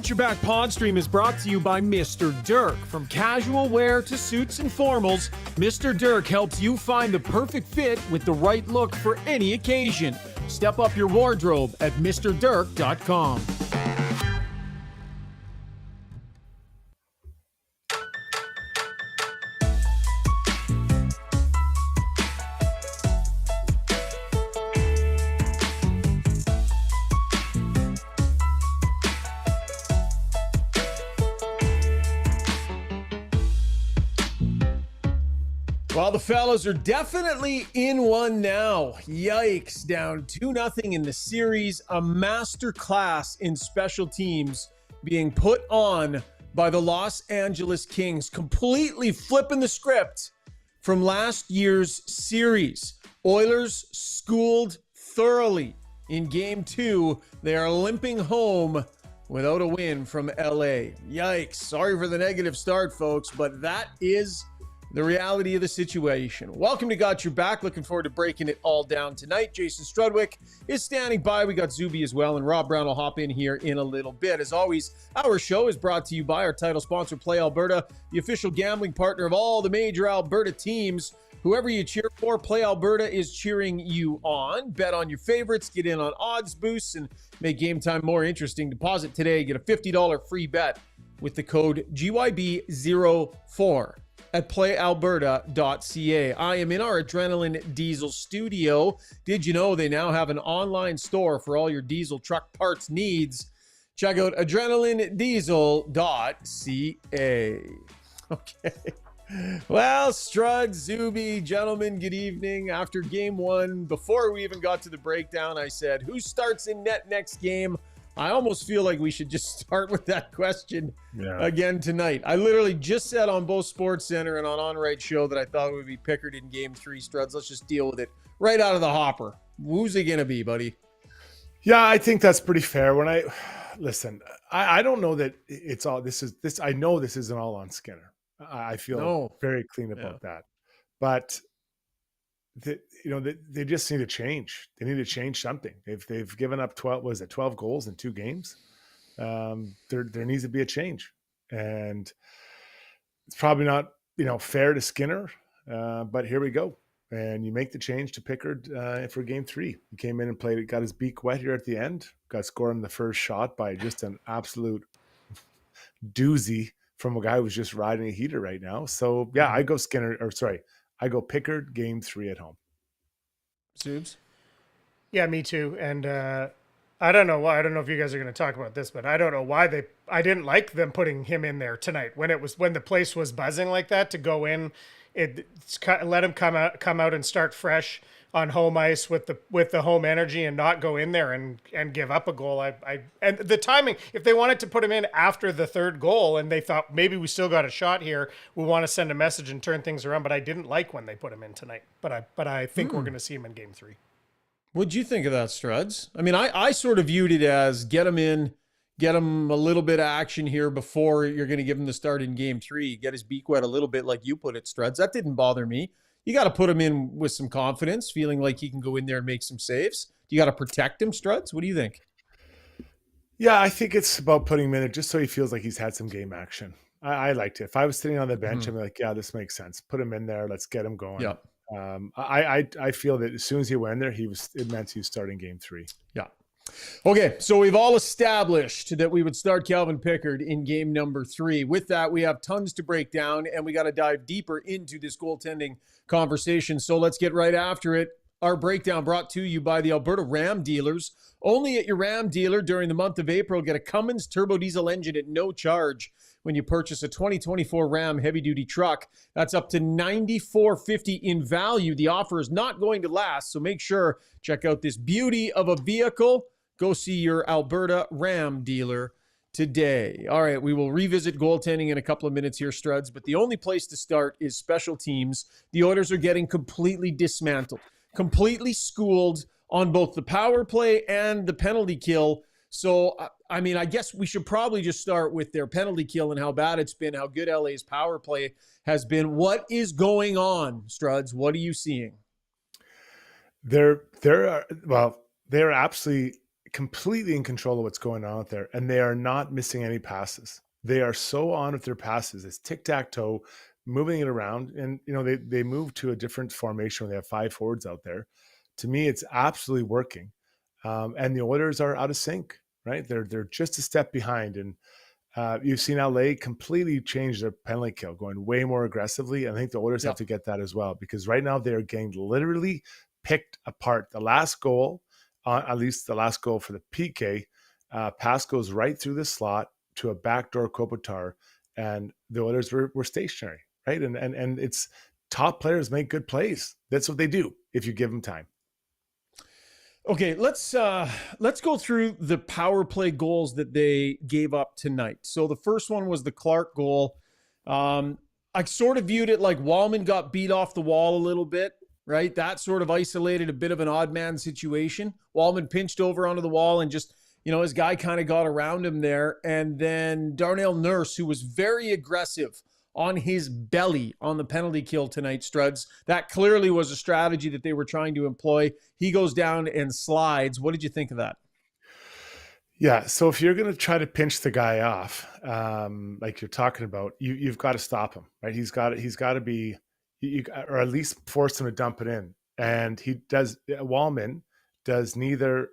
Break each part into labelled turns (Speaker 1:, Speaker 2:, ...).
Speaker 1: Got Your Back Pod Stream is brought to you by Mr. Dirk. From casual wear to suits and formals, Mr. Dirk helps you find the perfect fit with the right look for any occasion. Step up your wardrobe at MrDirk.com. Well, the fellas are definitely in one now. Yikes, down 2-0 in the series. A masterclass in special teams being put on by the Los Angeles Kings, completely flipping the script from last year's series. Oilers schooled thoroughly in Game 2. They are limping home without a win from LA. Yikes. Sorry for the negative start, folks, but that is the reality of the situation. Welcome to Got Your Back. Looking forward to breaking it all down tonight. Jason Strudwick is standing by. We got Zuby as well, and Rob Brown will hop in here in a little bit. As always, our show is brought to you by our title sponsor, Play Alberta, the official gambling partner of all the major Alberta teams. Whoever you cheer for, Play Alberta is cheering you on. Bet on your favorites, get in on odds boosts, and make game time more interesting. Deposit today, get a $50 free bet with the code GYB04. at playalberta.ca. I am in our Adrenaline Diesel studio. Did you know they now have an online store for all your diesel truck parts needs? Check out adrenalinediesel.ca. Okay. Well, Strud, Zuby, gentlemen, good evening. After game one, before we even got to the breakdown, I said, who starts in net next game? I almost feel like we should just start with that question again tonight. I literally just said on both Sports Center and on Right Show that I thought it would be Pickard in game 3. Struds, let's just deal with it right out of the hopper. Who's it going to be, buddy?
Speaker 2: Yeah, I think that's pretty fair. When I don't know that it's all this. I know this isn't all on Skinner. I feel very clean about that. But they just need to change. They need to change something. If they've given up 12 goals in 2 games, there needs to be a change. And it's probably not, fair to Skinner, but here we go. And you make the change to Pickard for game 3. He came in and played it, got his beak wet here at the end, got scored on the first shot by just an absolute doozy from a guy who's just riding a heater right now. So yeah, I go Pickard game 3 at home.
Speaker 1: Subs?
Speaker 3: Yeah, me too. And I don't know why. I don't know if you guys are going to talk about this, but I don't know why I didn't like them putting him in there tonight when the place was buzzing like that to go in. Let him come out and start fresh on home ice with the home energy and not go in there and give up a goal. And the timing, if they wanted to put him in after the 3rd goal and they thought maybe we still got a shot here, we want to send a message and turn things around. But I didn't like when they put him in tonight. But I think we're going to see him in game 3.
Speaker 1: What'd you think of that, Struds? I mean, I sort of viewed it as get him in, get him a little bit of action here before you're going to give him the start in game 3, get his beak wet a little bit like you put it, Struds. That didn't bother me. You got to put him in with some confidence, feeling like he can go in there and make some saves. You got to protect him, Struds. What do you think?
Speaker 2: Yeah, I think it's about putting him in it just so he feels like he's had some game action. I liked it. If I was sitting on the bench, I'm like, yeah, this makes sense. Put him in there. Let's get him going.
Speaker 1: Yeah.
Speaker 2: I feel that as soon as he went there, it meant he was starting game 3.
Speaker 1: Yeah. Okay, so we've all established that we would start Calvin Pickard in game number 3. With that, we have tons to break down, and we got to dive deeper into this goaltending conversation. So let's get right after it. Our breakdown brought to you by the Alberta Ram dealers. Only at your Ram dealer during the month of April, get a Cummins turbo diesel engine at no charge when you purchase a 2024 Ram heavy-duty truck. That's up to $94.50 in value. The offer is not going to last, so make sure check out this beauty of a vehicle. Go see your Alberta Ram dealer today. All right, we will revisit goaltending in a couple of minutes here, Struds, but the only place to start is special teams. The Oilers are getting completely dismantled, completely schooled on both the power play and the penalty kill. So, I mean, I guess we should probably just start with their penalty kill and how bad it's been, how good LA's power play has been. What is going on, Struds? What are you seeing?
Speaker 2: They're absolutely completely in control of what's going on out there, and they are not missing any passes. They are so on with their passes. It's tic-tac-toe, moving it around. And, they move to a different formation when they have 5 forwards out there. To me, it's absolutely working. And the Oilers are out of sync, right? They're just a step behind. And you've seen LA completely change their penalty kill, going way more aggressively. I think the Oilers have to get that as well, because right now they're getting literally picked apart. The last goal, at least the last goal for the PK, pass goes right through the slot to a backdoor Kopitar, and the Oilers were stationary, right? And it's top players make good plays. That's what they do if you give them time.
Speaker 1: Okay, let's go through the power play goals that they gave up tonight. So the first one was the Clark goal. I sort of viewed it like Wallman got beat off the wall a little bit, right? That sort of isolated a bit of an odd man situation. Wallman pinched over onto the wall and just, his guy kind of got around him there. And then Darnell Nurse, who was very aggressive on his belly on the penalty kill tonight, Struds. That clearly was a strategy that they were trying to employ. He goes down and slides. What did you think of that?
Speaker 2: Yeah, so if you're going to try to pinch the guy off, like you're talking about, you've got to stop him, right? He's got to be, or at least force him to dump it in. And Wallman does neither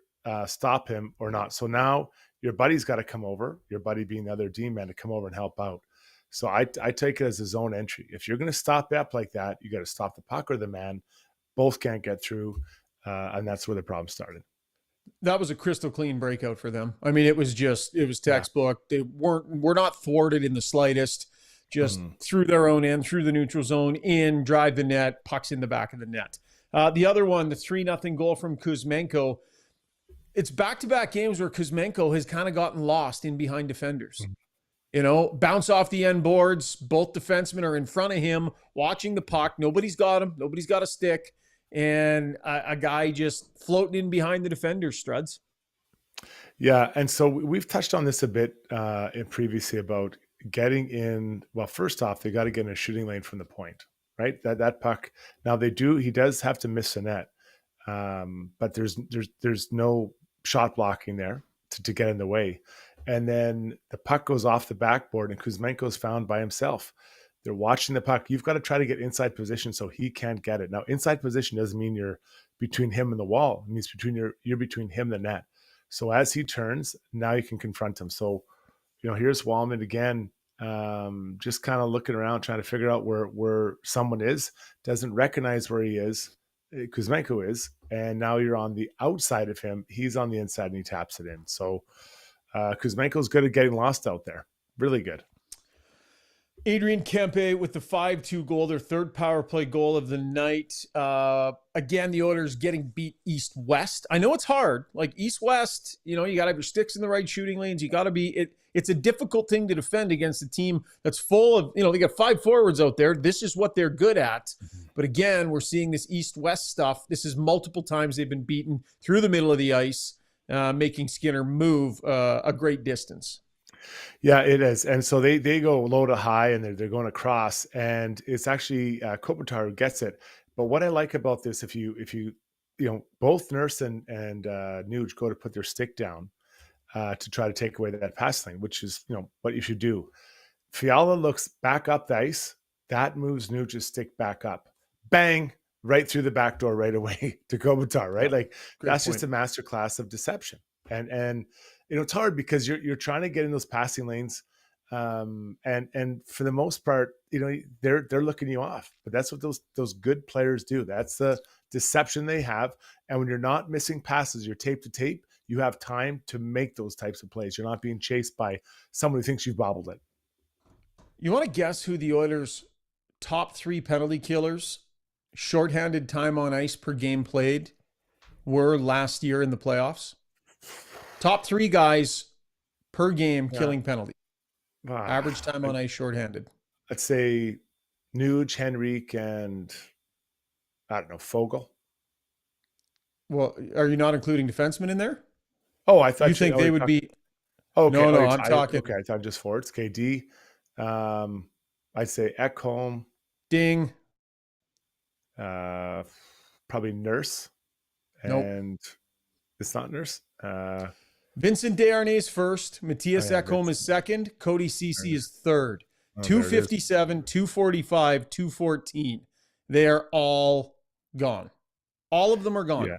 Speaker 2: stop him or not. So now your buddy's got to come over, your buddy being the other D man, to come over and help out. So I take it as a zone entry. If you're going to stop up like that, you got to stop the puck or the man. Both can't get through, and that's where the problem started.
Speaker 1: That was a crystal clean breakout for them. I mean, it was textbook. Yeah. We're not thwarted in the slightest. Just through their own end, through the neutral zone, in, drive the net, pucks in the back of the net. The other one, the 3-0 goal from Kuzmenko. It's back-to-back games where Kuzmenko has kind of gotten lost in behind defenders. Bounce off the end boards. Both defensemen are in front of him, watching the puck. Nobody's got him. Nobody's got a stick. And a guy just floating in behind the defenders, Struds.
Speaker 2: Yeah, and so we've touched on this a bit previously about getting in. Well, first off, they got to get in a shooting lane from the point, right? That puck. Now he does have to miss the net, but there's no shot blocking there to get in the way. And then the puck goes off the backboard and Kuzmenko's found by himself. They're watching the puck. You've got to try to get inside position so he can't get it. Now, inside position doesn't mean you're between him and the wall. It means you're between him and the net. So as he turns, now you can confront him. So, here's Wallman again, just kind of looking around, trying to figure out where someone is, doesn't recognize where he is, Kuzmenko is, and now you're on the outside of him. He's on the inside and he taps it in. So Kuzmenko's good at getting lost out there. Really good.
Speaker 1: Adrian Kempe with the 5-2 goal, their third power play goal of the night. Again, the Oilers getting beat east-west. I know it's hard. Like east-west, you got to have your sticks in the right shooting lanes. You got to be it's a difficult thing to defend against a team that's full of, they got 5 forwards out there. This is what they're good at. Mm-hmm. But again, we're seeing this east-west stuff. This is multiple times they've been beaten through the middle of the ice, making Skinner move a great distance.
Speaker 2: Yeah, it is. And so they go low to high and they're going across, and it's actually Kopitar who gets it. But what I like about this, if you both Nurse and Nuge go to put their stick down to try to take away that pass lane, which is, what you should do. Fiala looks back up the ice. That moves Nuge's stick back up. Bang! Right through the back door right away to Kopitar, right? Like that's just a masterclass of deception. And it's hard because you're trying to get in those passing lanes, and for the most part, they're looking you off. But that's what those good players do. That's the deception they have. And when you're not missing passes, you're tape to tape. You have time to make those types of plays. You're not being chased by someone who thinks you've bobbled it.
Speaker 1: You want to guess who the Oilers' top 3 penalty killers, shorthanded time on ice per game played, were last year in the playoffs? Top 3 guys per game killing penalty. Average time on ice shorthanded.
Speaker 2: Let's say Nuge, Henrique, and I don't know, Fogel.
Speaker 1: Well, are you not including defensemen in there?
Speaker 2: Oh, I thought
Speaker 1: you think they would be.
Speaker 2: Oh, okay.
Speaker 1: No, I'm talking.
Speaker 2: Okay, I thought just forwards. KD. I'd say Ekholm.
Speaker 1: Ding.
Speaker 2: Probably Nurse.
Speaker 1: Nope.
Speaker 2: And Snotners.
Speaker 1: Vincent Desharnais first. Matthias
Speaker 2: Oh, yeah,
Speaker 1: Ekholm is second. Cody Ceci is third.
Speaker 2: Oh,
Speaker 1: 257, 245, 214. They are all gone. All of them are gone.
Speaker 2: Yeah.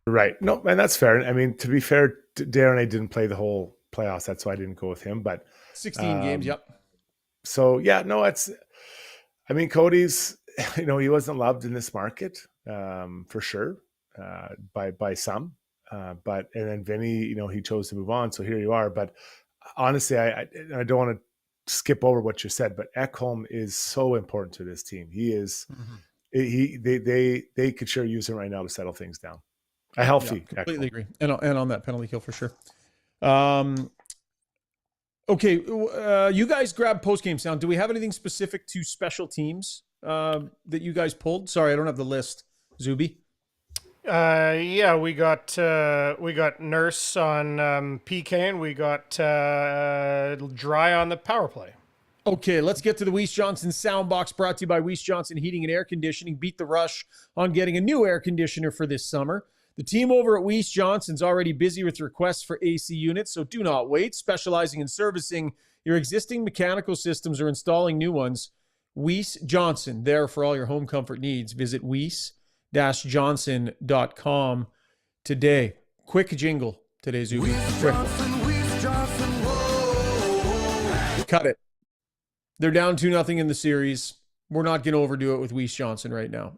Speaker 2: Right. No, and that's fair. I mean, to be fair, Desharnais didn't play the whole playoffs. That's why I didn't go with him. But
Speaker 1: 16 games, yep.
Speaker 2: So, yeah, no, I mean, Cody's, he wasn't loved in this market for sure by some. And then Vinny, he chose to move on. So here you are. But honestly, I don't want to skip over what you said, but Ekholm is so important to this team. He is, they could sure use him right now to settle things down. A healthy.
Speaker 1: Yeah, completely
Speaker 2: Ekholm.
Speaker 1: agree. And on that penalty kill for sure. Okay. You guys grabbed post-game sound. Do we have anything specific to special teams that you guys pulled? Sorry, I don't have the list. Zuby?
Speaker 3: Yeah, we got Nurse on PK, and we got Dry on the power play.
Speaker 1: Okay, let's get to the Weiss Johnson Soundbox, brought to you by Weiss Johnson Heating and Air Conditioning. Beat the rush on getting a new air conditioner for this summer. The team over at Weiss Johnson's already busy with requests for AC units, so do not wait. Specializing in servicing your existing mechanical systems or installing new ones, Weiss Johnson, there for all your home comfort needs. Visit weiss-johnson.com today. Quick jingle today, Zuby. Quick. Cut it. They're down 2-0 in the series. We're not going to overdo it with Weiss Johnson right now.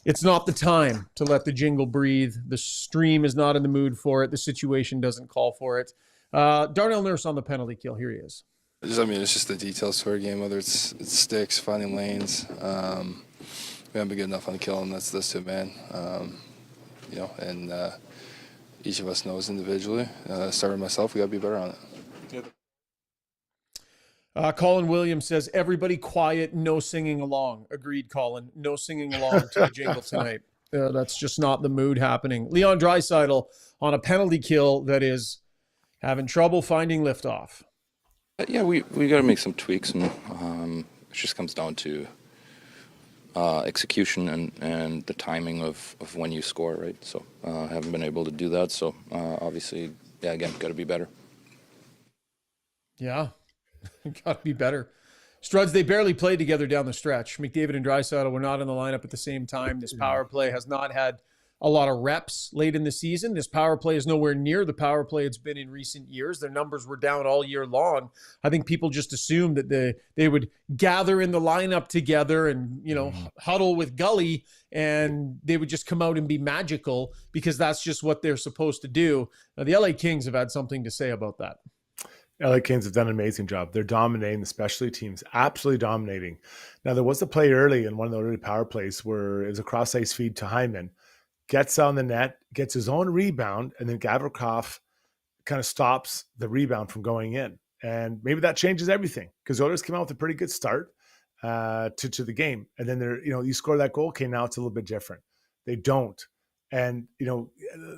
Speaker 1: It's not the time to let the jingle breathe. The stream is not in the mood for it. The situation doesn't call for it. Darnell Nurse on the penalty kill. Here he is.
Speaker 4: It's just the details to our game, whether it's sticks, finding lanes. We haven't been good enough on the kill, and that's to a man. And each of us knows individually, starting with myself, we got to be better on it.
Speaker 1: Colin Williams says, everybody quiet, no singing along. Agreed, Colin. No singing along to the jingle tonight. That's just not the mood happening. Leon Draisaitl on a penalty kill that is having trouble finding liftoff.
Speaker 5: Yeah, we got to make some tweaks, and it just comes down to execution and the timing of when you score, right? So I haven't been able to do that. So obviously, yeah, again, got to be better.
Speaker 1: Yeah. Got to be better. Struds, they barely played together down the stretch. McDavid and Draisaitl were not in the lineup at the same time. This power play has not had a lot of reps late in the season. This power play is nowhere near the power play it's been in recent years. Their numbers were down all year long. I think people just assumed that they would gather in the lineup together and, huddle with Gully, and they would just come out and be magical because that's just what they're supposed to do. Now, the LA Kings have had something to say about that.
Speaker 2: LA Kings have done an amazing job. They're dominating the specialty teams, absolutely dominating. Now, there was a play early in one of the early power plays where it was a cross-ice feed to Hyman, gets on the net, gets his own rebound, and then Gavrikov kind of stops the rebound from going in. And maybe that changes everything because the Oilers came out with a pretty good start to the game. And then you score that goal. Okay, now it's a little bit different. They don't. And,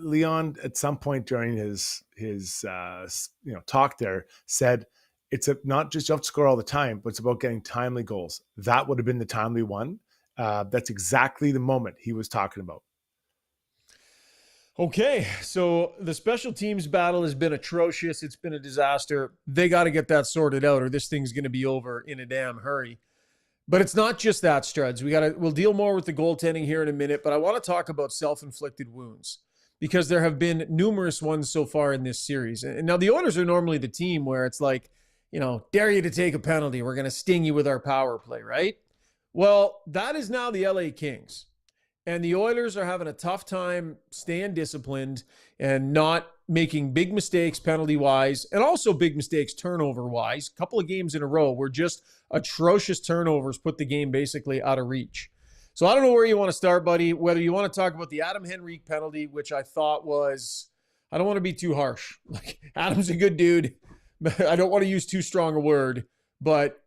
Speaker 2: Leon at some point during his talk there said, it's not just you have to score all the time, but it's about getting timely goals. That would have been the timely one. That's exactly the moment he was talking about.
Speaker 1: Okay, so the special teams battle has been atrocious. It's been a disaster. They got to get that sorted out or this thing's going to be over in a damn hurry. But it's not just that, Struds. We'll deal more with the goaltending here in a minute, but I want to talk about self-inflicted wounds because there have been numerous ones so far in this series. And now the Oilers are normally the team where it's like, dare you to take a penalty. We're going to sting you with our power play, right? Well, that is now the LA Kings. And the Oilers are having a tough time staying disciplined and not making big mistakes penalty-wise and also big mistakes turnover-wise. A couple of games in a row where just atrocious turnovers put the game basically out of reach. So I don't know where you want to start, buddy, whether you want to talk about the Adam Henrique penalty, which I thought was, I don't want to be too harsh. Like, Adam's a good dude. I don't want to use too strong a word, but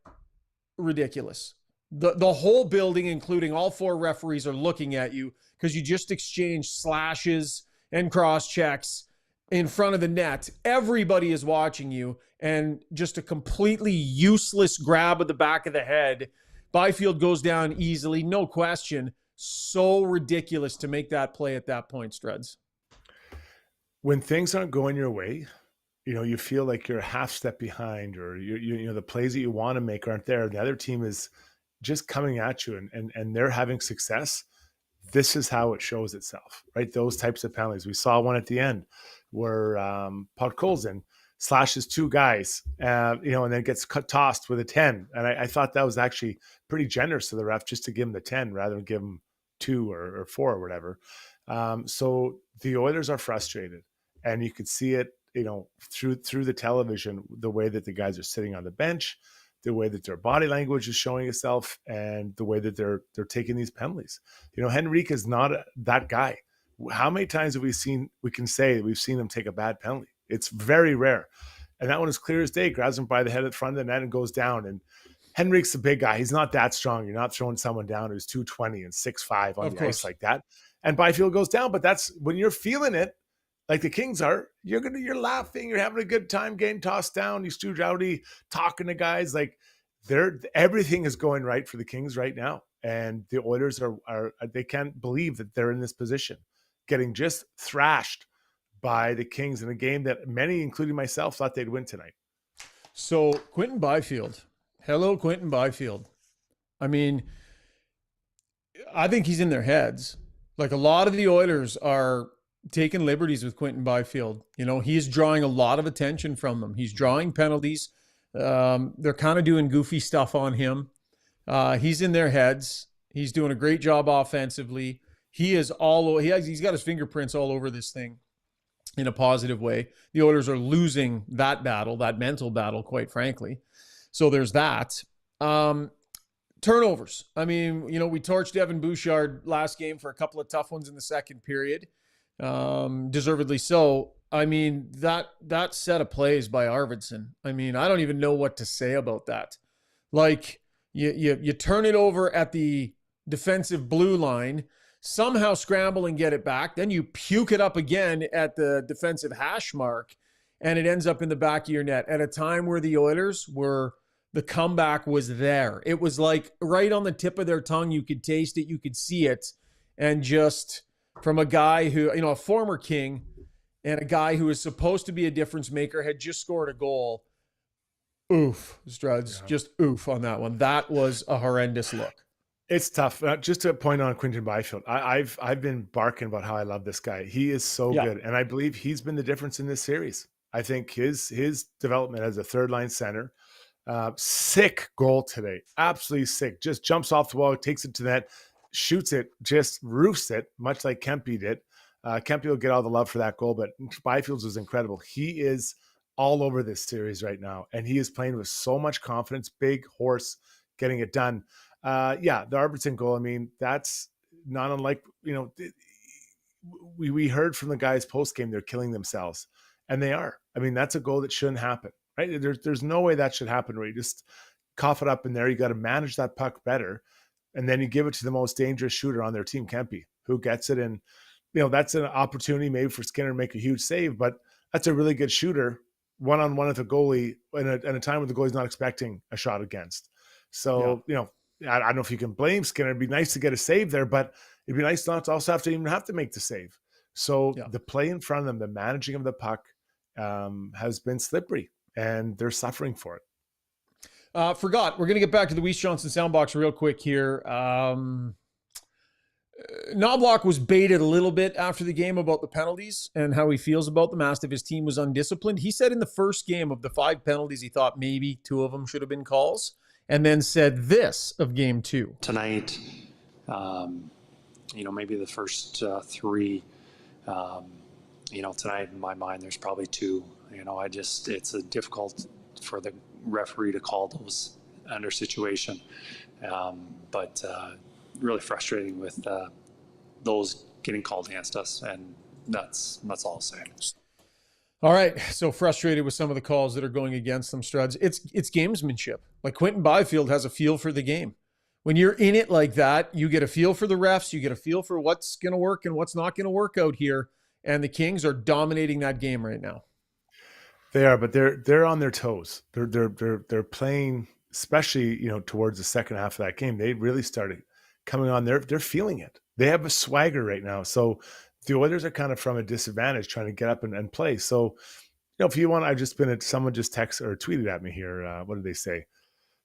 Speaker 1: ridiculous. The whole building, including all four referees, are looking at you because you just exchanged slashes and cross checks in front of the net. Everybody is watching you, and just a completely useless grab of the back of the head. Byfield goes down easily, no question. so ridiculous to make that play at that point, Struds.
Speaker 2: When things aren't going your way, you feel like you're a half step behind, or the plays that you want to make aren't there. The other team is just coming at you and they're having success. This is how it shows itself, right? Those types of penalties. We saw one at the end where Podkolzin slashes two guys, and then gets tossed with a 10. And I thought that was actually pretty generous to the ref just to give him the 10 rather than give him 2 or 4 or whatever. So the Oilers are frustrated, and you could see it, through the television, the way that the guys are sitting on the bench, the way that their body language is showing itself, and the way that they're taking these penalties. Henrique is not that guy. How many times have we can say we've seen him take a bad penalty? It's very rare. And that one is clear as day, grabs him by the head at the front of the net and goes down. And Henrique's a big guy. He's not that strong. You're not throwing someone down who's 220 and 6'5" on the ice like that. And Byfield goes down, but that's when you're feeling it, like the Kings are, you're laughing, you're having a good time getting tossed down. You Stu Rowdy talking to guys, like everything is going right for the Kings right now. And the Oilers are they can't believe that they're in this position, getting just thrashed by the Kings in a game that many, including myself, thought they'd win tonight.
Speaker 1: So Quinton Byfield, hello, Quinton Byfield. I mean, I think he's in their heads. Like, a lot of the Oilers are taking liberties with Quinton Byfield. He's drawing a lot of attention from them. He's drawing penalties. They're kind of doing goofy stuff on him. He's in their heads. He's doing a great job offensively. He's got his fingerprints all over this thing in a positive way. The Oilers are losing that battle, that mental battle, quite frankly. So there's that. Turnovers. I mean, we torched Evan Bouchard last game for a couple of tough ones in the second period. Deservedly so. I mean, that set of plays by Arvidsson, I mean, I don't even know what to say about that. Like, you turn it over at the defensive blue line, somehow scramble and get it back, then you puke it up again at the defensive hash mark, and it ends up in the back of your net at a time where the Oilers the comeback was there. It was like right on the tip of their tongue. You could taste it, you could see it, and just from a guy who, a former King and a guy who is supposed to be a difference maker, had just scored a goal. Oof, Struds, just oof on that one. That was a horrendous look.
Speaker 2: It's tough. Just to point on Quinton Byfield, I've been barking about how I love this guy. He is so good, and I believe he's been the difference in this series. I think his development as a third line center, sick goal today, absolutely sick. Just jumps off the wall, takes it to net, shoots it, just roofs it, much like Kempe did. Kempe will get all the love for that goal, but Byfield's was incredible. He is all over this series right now, and he is playing with so much confidence. Big horse, getting it done. The Arvidsson goal, I mean, that's not unlike, we heard from the guys post-game, they're killing themselves, and they are. I mean, that's a goal that shouldn't happen, right? There's no way that should happen where you just cough it up in there. You got to manage that puck better, and then you give it to the most dangerous shooter on their team, Kempe, who gets it. And, that's an opportunity maybe for Skinner to make a huge save, but that's a really good shooter one-on-one with a goalie in a time when the goalie's not expecting a shot against. So, I don't know if you can blame Skinner. It'd be nice to get a save there, but it'd be nice not to also have to make the save. So the play in front of them, the managing of the puck has been slippery, and they're suffering for it.
Speaker 1: Forgot. We're going to get back to the Weiss Johnson soundbox real quick here. Knobloch was baited a little bit after the game about the penalties and how he feels about them, asked if his team was undisciplined. He said in the first game of the 5 penalties, he thought maybe 2 of them should have been calls, and then said this of game 2.
Speaker 6: Tonight, maybe the first 3, tonight in my mind, there's probably 2. It's difficult for the referee to call those under situation. But really frustrating with those getting called against us, and that's all I'll say.
Speaker 1: All right, so frustrated with some of the calls that are going against them, Struds. It's gamesmanship. Like, Quinton Byfield has a feel for the game. When you're in it like that, you get a feel for the refs, you get a feel for what's going to work and what's not going to work out here, and the Kings are dominating that game right now.
Speaker 2: They are, but they're on their toes. They're playing, especially towards the second half of that game. They really started coming on, they're feeling it. They have a swagger right now. So the Oilers are kind of from a disadvantage trying to get up and play. So, if you want, someone just texted or tweeted at me here. What did they say?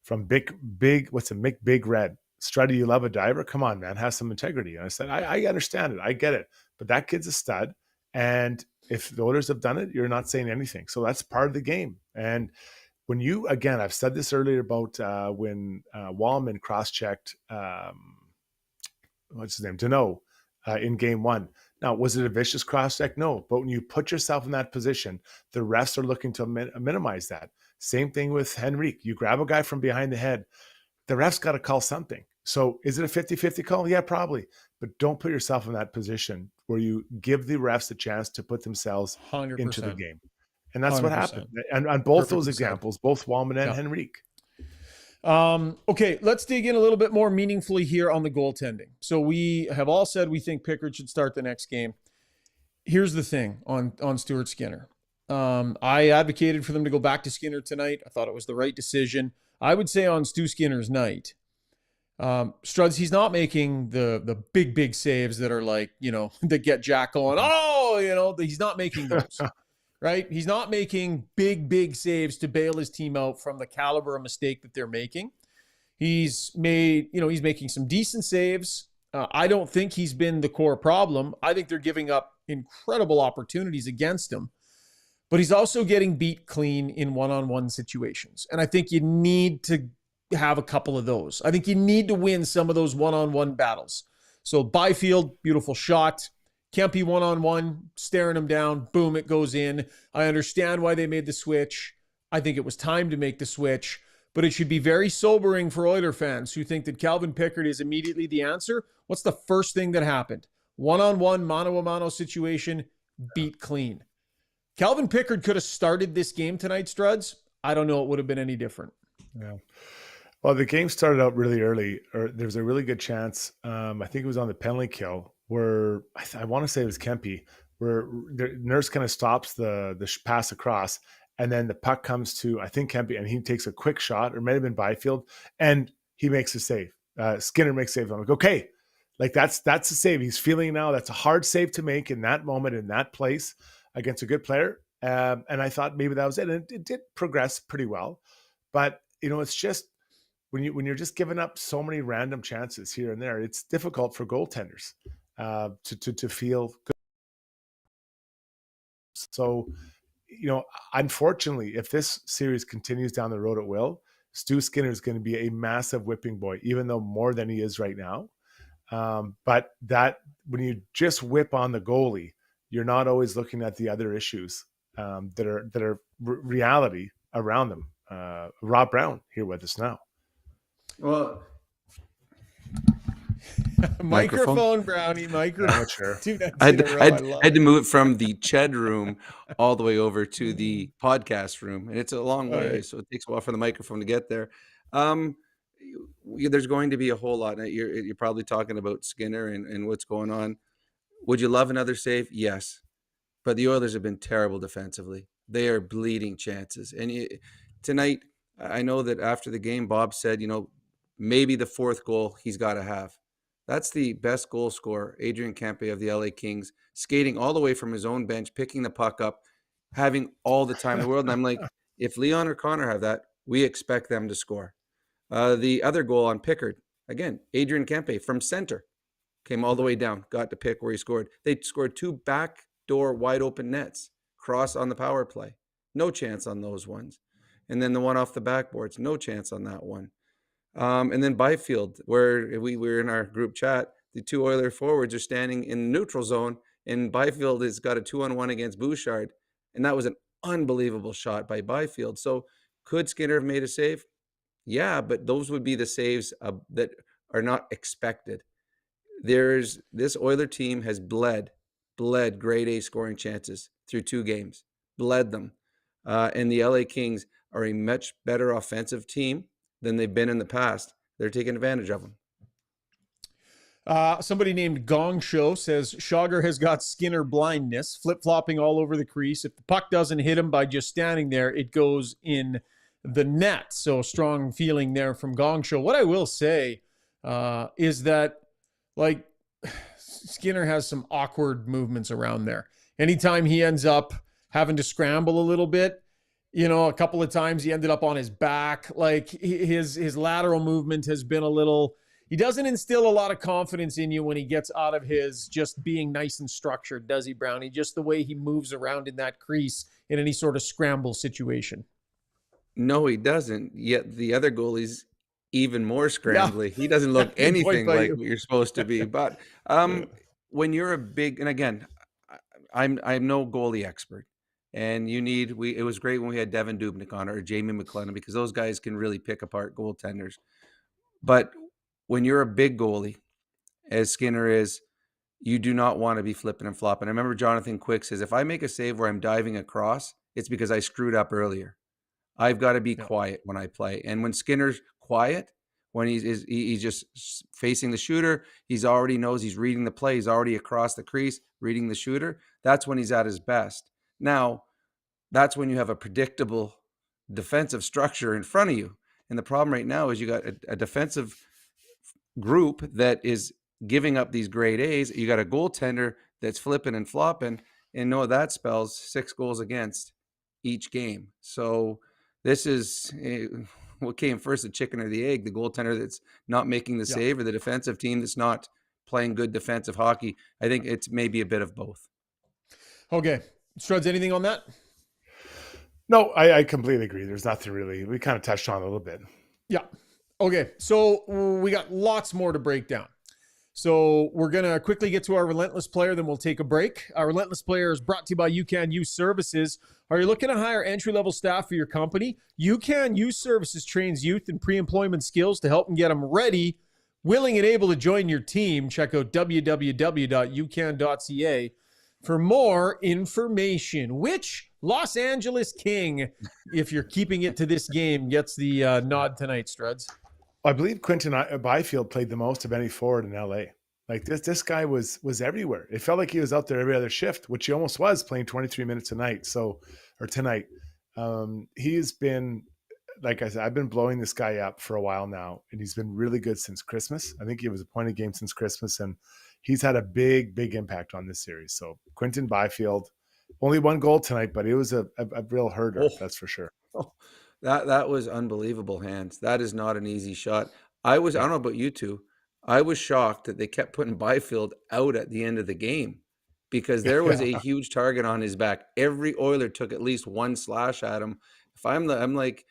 Speaker 2: From big, what's a Mick Big Red? Struddy, you love a diver? Come on, man, have some integrity. And I said, I understand it. I get it. But that kid's a stud. And if the Oilers have done it, you're not saying anything. So that's part of the game. And when again, I've said this earlier about when Wallman cross-checked, what's his name? Deneau in game 1. Now, was it a vicious cross-check? No. But when you put yourself in that position, the refs are looking to minimize that. Same thing with Henrique. You grab a guy from behind the head, the ref's got to call something. So is it a 50-50 call? Yeah, probably. But don't put yourself in that position where you give the refs a chance to put themselves
Speaker 1: 100%.
Speaker 2: into the game. And that's
Speaker 1: 100%.
Speaker 2: what happened. And on both
Speaker 1: Perfectly
Speaker 2: those examples, both Wallman and Henrique.
Speaker 1: Okay, let's dig in a little bit more meaningfully here on the goaltending. So we have all said we think Pickard should start the next game. Here's the thing on Stuart Skinner. I advocated for them to go back to Skinner tonight. I thought it was the right decision. I would say on Stu Skinner's night, Struds, he's not making the big saves that are like, that get Jack going, he's not making those. Right? He's not making big saves to bail his team out from the caliber of mistake that they're making. He's making some decent saves. I don't think he's been the core problem. I think they're giving up incredible opportunities against him, but he's also getting beat clean in one-on-one situations. And I think you need to have a couple of those. I think you need to win some of those one-on-one battles. So Byfield, beautiful shot. Kempe one-on-one, staring him down. Boom, it goes in. I understand why they made the switch. I think it was time to make the switch, but it should be very sobering for Oiler fans who think that Calvin Pickard is immediately the answer. What's the first thing that happened? One-on-one, mano-a-mano situation, beat clean. Calvin Pickard could have started this game tonight, Struds. I don't know it would have been any different.
Speaker 2: Yeah. Well, the game started out really early. There was a really good chance. I think it was on the penalty kill where I want to say it was Kempe, where the Nurse kind of stops the pass across, and then the puck comes to, I think, Kempe, and he takes a quick shot, or it might have been Byfield, and he makes a save. Skinner makes a save. I'm like, okay, like that's a save. He's feeling now. That's a hard save to make in that moment, in that place, against a good player. And I thought maybe that was it. And it did progress pretty well. But, it's just when you're just giving up so many random chances here and there, it's difficult for goaltenders to feel good. So, unfortunately, if this series continues down the road, it will. Stu Skinner is going to be a massive whipping boy, even though more than he is right now. But that when you just whip on the goalie, you're not always looking at the other issues that are reality around them. Rob Brown here with us now.
Speaker 1: Well, microphone Brownie, microphone.
Speaker 2: Sure.
Speaker 7: I had to move it from the Ched room all the way over to the podcast room, and it's a long way, right. So it takes a while for the microphone to get there. There's going to be a whole lot. You're probably talking about Skinner and what's going on. Would you love another save? Yes. But the Oilers have been terrible defensively. They are bleeding chances. And tonight, I know that after the game, Bob said, maybe the fourth goal he's got to have. That's the best goal scorer, Adrian Kempe of the LA Kings, skating all the way from his own bench, picking the puck up, having all the time in the world. And I'm like, if Leon or Connor have that, we expect them to score. The other goal on Pickard, again, Adrian Kempe from center, came all the way down, got to pick where he scored. They scored 2 backdoor wide open nets, cross on the power play. No chance on those ones. And then the one off the backboards, no chance on that one. And then Byfield, where we were in our group chat, the 2 Oiler forwards are standing in the neutral zone, and Byfield has got a 2-on-1 against Bouchard. And that was an unbelievable shot by Byfield. So could Skinner have made a save? Yeah, but those would be the saves that are not expected. This Oiler team has bled grade A scoring chances through 2 games, bled them. And the LA Kings are a much better offensive team than they've been in the past. They're taking advantage of them.
Speaker 1: Somebody named Gong Show says Shaugger has got Skinner blindness, flip-flopping all over the crease. If the puck doesn't hit him by just standing there, it goes in the net. So strong feeling there from Gong Show. What I will say, is that like Skinner has some awkward movements around there. Anytime he ends up having to scramble a little bit, a couple of times he ended up on his back. Like his lateral movement has been a little, he doesn't instill a lot of confidence in you when he gets out of his just being nice and structured, does he, Brownie? Just the way he moves around in that crease in any sort of scramble situation.
Speaker 7: No, he doesn't. Yet the other goalie's even more scrambly. Yeah. He doesn't look anything like what you're supposed to be. But when you're a big, and again, I'm no goalie expert. And it was great when we had Devin Dubnyk on or Jamie McLennan, because those guys can really pick apart goaltenders. But when you're a big goalie, as Skinner is, you do not want to be flipping and flopping. I remember Jonathan Quick says, if I make a save where I'm diving across, it's because I screwed up earlier. I've got to be quiet when I play. And when Skinner's quiet, when he's just facing the shooter, he's already knows he's reading the play. He's already across the crease, reading the shooter. That's when he's at his best. Now, that's when you have a predictable defensive structure in front of you. And the problem right now is you got a defensive group that is giving up these grade A's. You got a goaltender that's flipping and flopping, and that spells 6 goals against each game. So this is what came first, the chicken or the egg, the goaltender that's not making the save or the defensive team that's not playing good defensive hockey. I think it's maybe a bit of both.
Speaker 1: Okay. Struds, anything on that?
Speaker 2: No, I completely agree. There's nothing really. We kind of touched on it a little bit.
Speaker 1: Yeah. Okay. So we got lots more to break down. So we're going to quickly get to our Relentless Player, then we'll take a break. Our Relentless Player is brought to you by UCAN Youth Services. Are you looking to hire entry-level staff for your company? UCAN Youth Services trains youth in pre-employment skills to help them get them ready, willing, and able to join your team. Check out www.ucan.ca for more information. Which Los Angeles King, if you're keeping it to this game, gets the nod tonight, Struds?
Speaker 2: I believe Quinton Byfield played the most of any forward in LA. Like this guy was everywhere. It felt like he was out there every other shift, which he almost was, playing 23 minutes tonight. He's been, like I said, I've been blowing this guy up for a while now, and he's been really good since Christmas. I think he was a point a game since Christmas, and he's had a big impact on this series. So Quinton Byfield, only 1 goal tonight, but it was a real herder, that's for sure.
Speaker 7: Oh. That was unbelievable hands. That is not an easy shot. I don't know about you two. I was shocked that they kept putting Byfield out at the end of the game, because there was a huge target on his back. Every Oiler took at least 1 slash at him. If I'm like,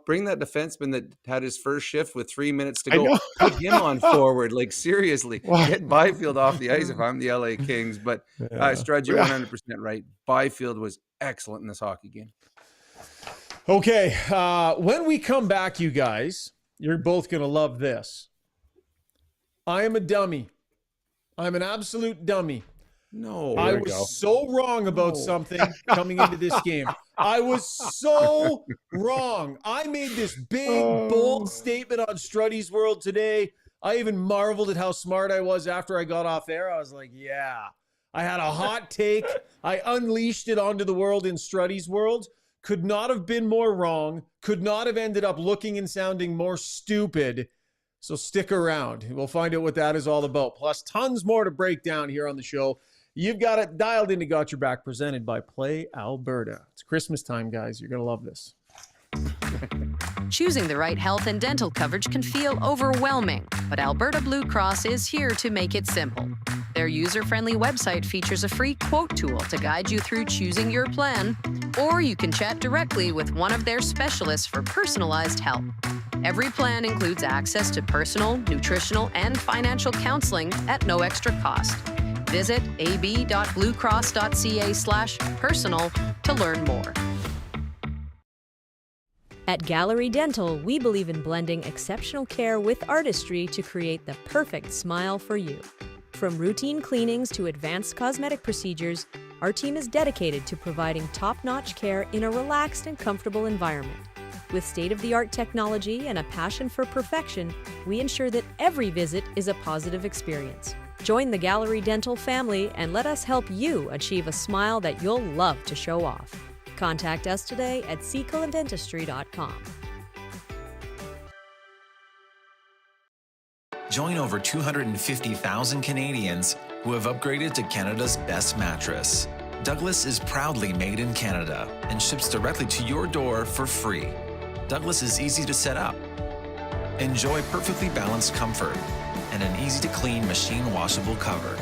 Speaker 7: bring that defenseman that had his first shift with 3 minutes to go, put him on forward. Like, seriously, get Byfield off the ice if I'm the LA Kings. But Strud, you're 100% right. Byfield was excellent in this hockey game.
Speaker 1: Okay, when we come back, you guys, you're both going to love this. I am a dummy. I'm an absolute dummy.
Speaker 7: No.
Speaker 1: I was so wrong about something coming into this game. I was so wrong. I made this big, bold statement on Struddy's World today. I even marveled at how smart I was after I got off air. I was like, yeah. I had a hot take. I unleashed it onto the world in Struddy's World. Could not have been more wrong, could not have ended up looking and sounding more stupid. So stick around. We'll find out what that is all about. Plus tons more to break down here on the show. You've got it dialed into Got Your Back, presented by Play Alberta. It's Christmas time, guys. You're going to love this.
Speaker 8: Choosing the right health and dental coverage can feel overwhelming, but Alberta Blue Cross is here to make it simple. Their user-friendly website features a free quote tool to guide you through choosing your plan, or you can chat directly with one of their specialists for personalized help. Every plan includes access to personal, nutritional, and financial counseling at no extra cost. Visit ab.bluecross.ca/personal to learn more.
Speaker 9: At Gallery Dental, we believe in blending exceptional care with artistry to create the perfect smile for you. From routine cleanings to advanced cosmetic procedures, our team is dedicated to providing top-notch care in a relaxed and comfortable environment. With state-of-the-art technology and a passion for perfection, we ensure that every visit is a positive experience. Join the Gallery Dental family and let us help you achieve a smile that you'll love to show off. Contact us today at seacolanddentistry.com.
Speaker 10: Join over 250,000 Canadians who have upgraded to Canada's best mattress. Douglas is proudly made in Canada and ships directly to your door for free. Douglas is easy to set up. Enjoy perfectly balanced comfort and an easy-to-clean machine washable cover.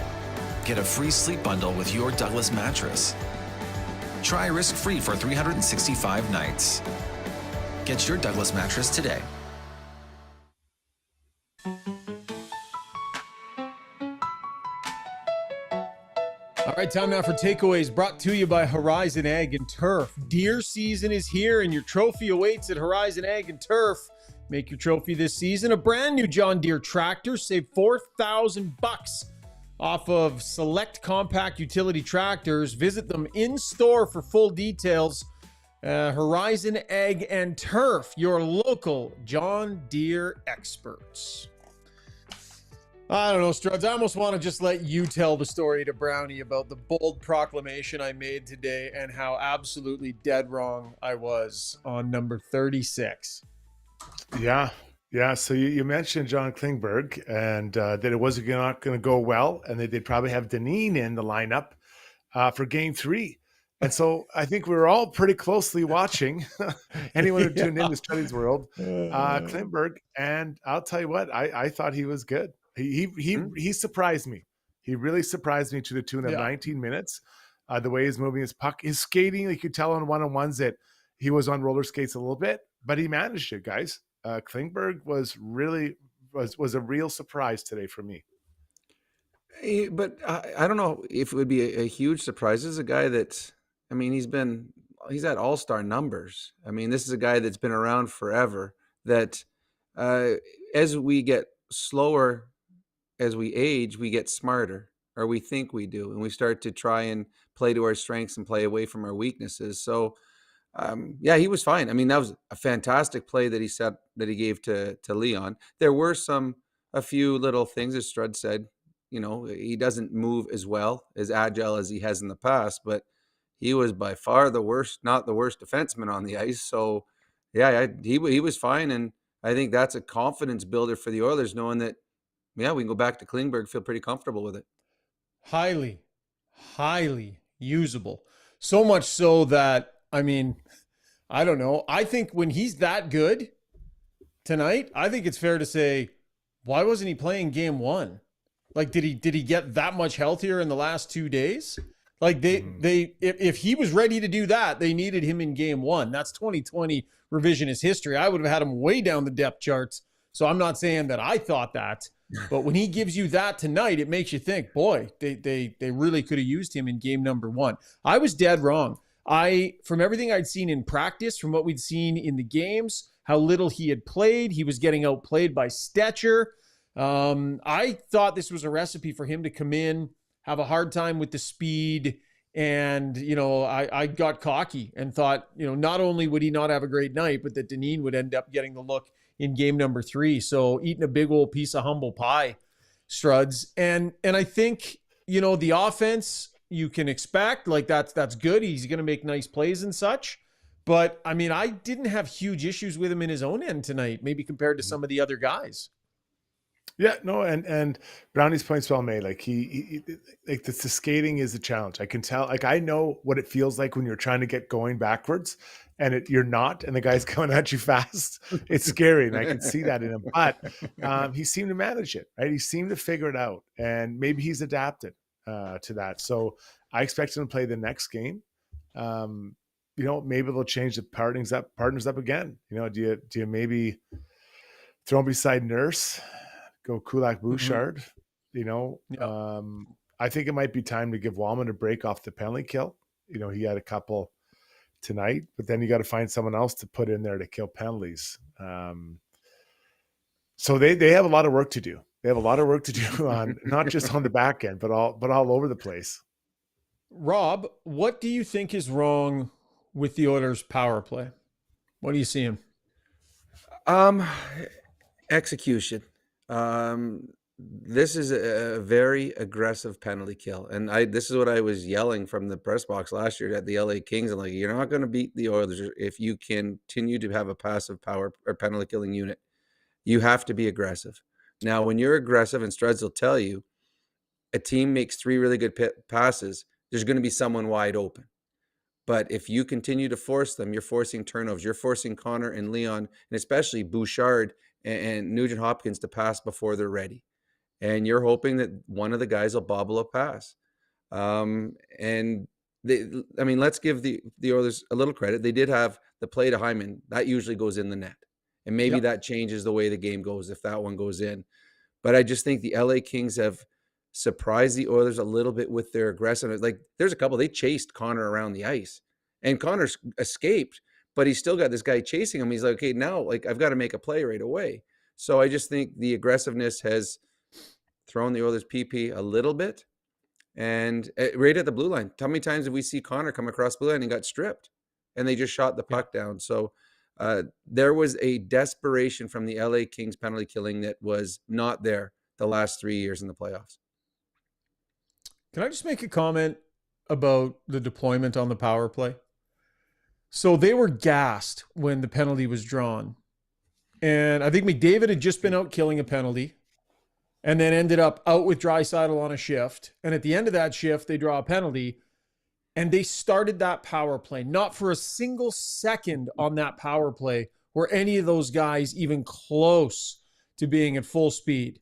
Speaker 10: Get a free sleep bundle with your Douglas mattress. Try risk-free for 365 nights. Get your Douglas mattress today.
Speaker 1: All right, time now for takeaways brought to you by Horizon Ag and Turf. Deer season is here and your trophy awaits at Horizon Ag and Turf. Make your trophy this season a brand new John Deere tractor. Save $4,000 off of select compact utility tractors. Visit them in store for full details. Horizon Ag and Turf, your local John Deere experts. I don't know, Struds. I almost want to just let you tell the story to Brownie about the bold proclamation I made today and how absolutely dead wrong I was on number 36.
Speaker 2: Yeah. So you mentioned John Klingberg and that it wasn't not going to go well, and that they'd probably have Dineen in the lineup for Game 3. And so I think we were all pretty closely watching. Anyone who tuned in to Study's World, Klingberg, and I'll tell you what, I thought he was good. He surprised me. He really surprised me to the tune of 19 minutes. The way he's moving his puck, his skating, you could tell on one-on-ones that he was on roller skates a little bit, but he managed it, guys. Klingberg was a real surprise today for me.
Speaker 7: But I don't know if it would be a huge surprise. This is a guy that, I mean, he's at all-star numbers. I mean, this is a guy that's been around forever, that as we get slower, as we age, we get smarter, or we think we do, and we start to try and play to our strengths and play away from our weaknesses. So, he was fine. I mean, that was a fantastic play that he gave to Leon. There were a few little things, as Strud said. You know, he doesn't move as well, as agile as he has in the past, but he was by far not the worst defenseman on the ice. So, he was fine, and I think that's a confidence builder for the Oilers, knowing that, we can go back to Klingberg, feel pretty comfortable with it.
Speaker 1: Highly, highly usable. So much so that, I mean, I don't know. I think when he's that good tonight, I think it's fair to say, why wasn't he playing Game 1? Like, did he get that much healthier in the last 2 days? Like if he was ready to do that, they needed him in Game 1. That's 2020 revisionist history. I would have had him way down the depth charts. So I'm not saying that I thought that, but when he gives you that tonight, it makes you think, boy, they really could have used him in game number 1. I was dead wrong. From everything I'd seen in practice, from what we'd seen in the games, how little he had played, he was getting outplayed by Stetcher. I thought this was a recipe for him to come in, have a hard time with the speed. And, I got cocky and thought, not only would he not have a great night, but that Dineen would end up getting the look in game number 3. So eating a big old piece of humble pie, Struds. And I think, the offense you can expect, like that's good. He's going to make nice plays and such. But I mean, I didn't have huge issues with him in his own end tonight, maybe compared to some of the other guys.
Speaker 2: Yeah, no, and Brownie's point's well made. Like he like the skating is a challenge. I can tell. Like I know what it feels like when you're trying to get going backwards, and you're not, and the guy's coming at you fast. It's scary, and I can see that in him. But he seemed to manage it, right? He seemed to figure it out, and maybe he's adapted to that. So I expect him to play the next game. Maybe they'll change the partners up again. Do you maybe throw him beside Nurse? Go Kulak Bouchard, I think it might be time to give Wallman a break off the penalty kill. He had a couple tonight, but then you got to find someone else to put in there to kill penalties. So they have a lot of work to do. They have a lot of work to do on not just on the back end, but all over the place.
Speaker 1: Rob, what do you think is wrong with the Oilers' power play? What are you seeing?
Speaker 7: Execution. This is a very aggressive penalty kill. And this is what I was yelling from the press box last year at the LA Kings. I'm like, you're not going to beat the Oilers if you continue to have a passive power or penalty killing unit. You have to be aggressive. Now, when you're aggressive, and Struds will tell you, a team makes 3 really good passes, there's going to be someone wide open. But if you continue to force them, you're forcing turnovers. You're forcing Connor and Leon, and especially Bouchard and Nugent Hopkins to pass before they're ready. And you're hoping that one of the guys will bobble a pass. And let's give the Oilers a little credit. They did have the play to Hyman. That usually goes in the net. And maybe that changes the way the game goes if that one goes in. But I just think the LA Kings have surprised the Oilers a little bit with their aggressiveness. Like, there's a couple, they chased Connor around the ice. And Connor escaped, but he's still got this guy chasing him. He's like, okay, now, like, I've got to make a play right away. So I just think the aggressiveness has thrown the Oilers' PP a little bit. And right at the blue line, how many times did we see Connor come across blue line and got stripped? And they just shot the puck down. So there was a desperation from the LA Kings penalty killing that was not there the last 3 years in the playoffs.
Speaker 1: Can I just make a comment about the deployment on the power play? So they were gassed when the penalty was drawn. And I think McDavid had just been out killing a penalty and then ended up out with Draisaitl on a shift. And at the end of that shift, they draw a penalty. And they started that power play. Not for a single second on that power play were any of those guys even close to being at full speed.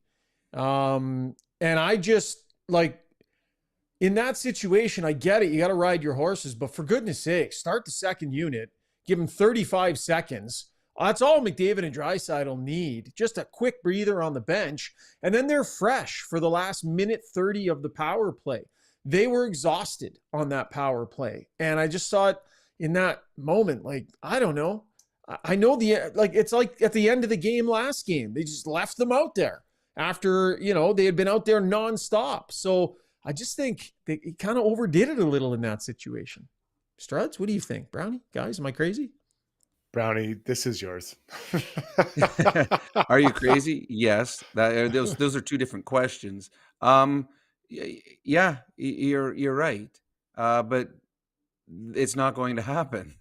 Speaker 1: And I just, like, in that situation, I get it. You got to ride your horses. But for goodness sake, start the second unit. Give them 35 seconds. That's all McDavid and Draisaitl need. Just a quick breather on the bench. And then they're fresh for the last minute 30 of the power play. They were exhausted on that power play. And I just saw it in that moment. Like, I don't know. I know it's like at the end of the game last game, they just left them out there after, they had been out there nonstop. So I just think they kind of overdid it a little in that situation. Struds, what do you think? Brownie, guys, am I crazy?
Speaker 2: Brownie, this is yours.
Speaker 7: Are you crazy? Yes. Those are two different questions. Yeah, you're right. But it's not going to happen.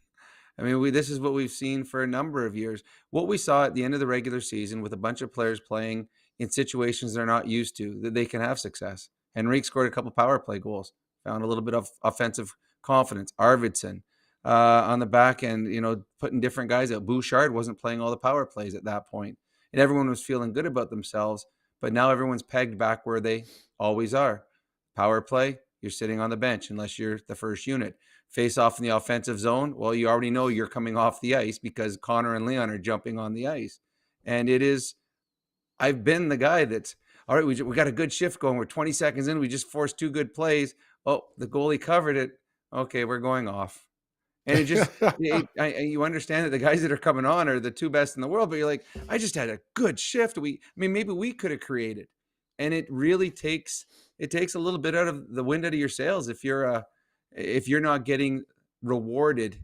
Speaker 7: I mean, this is what we've seen for a number of years. What we saw at the end of the regular season with a bunch of players playing in situations they're not used to, that they can have success. Henrique scored a couple power play goals, found a little bit of offensive confidence. Arvidsson on the back end, putting different guys out. Bouchard wasn't playing all the power plays at that point, and everyone was feeling good about themselves. But now everyone's pegged back where they always are. Power play, you're sitting on the bench unless you're the first unit. Face off in the offensive zone, well, you already know you're coming off the ice because Connor and Leon are jumping on the ice. And I've been the guy that's, all right, we got a good shift going. We're 20 seconds in. We just forced 2 good plays. Oh, the goalie covered it. Okay, we're going off. And it just, you understand that the guys that are coming on are the 2 best in the world, but you're like, I just had a good shift. Maybe we could have created. And it really takes a little bit out of the wind out of your sails if you're not getting rewarded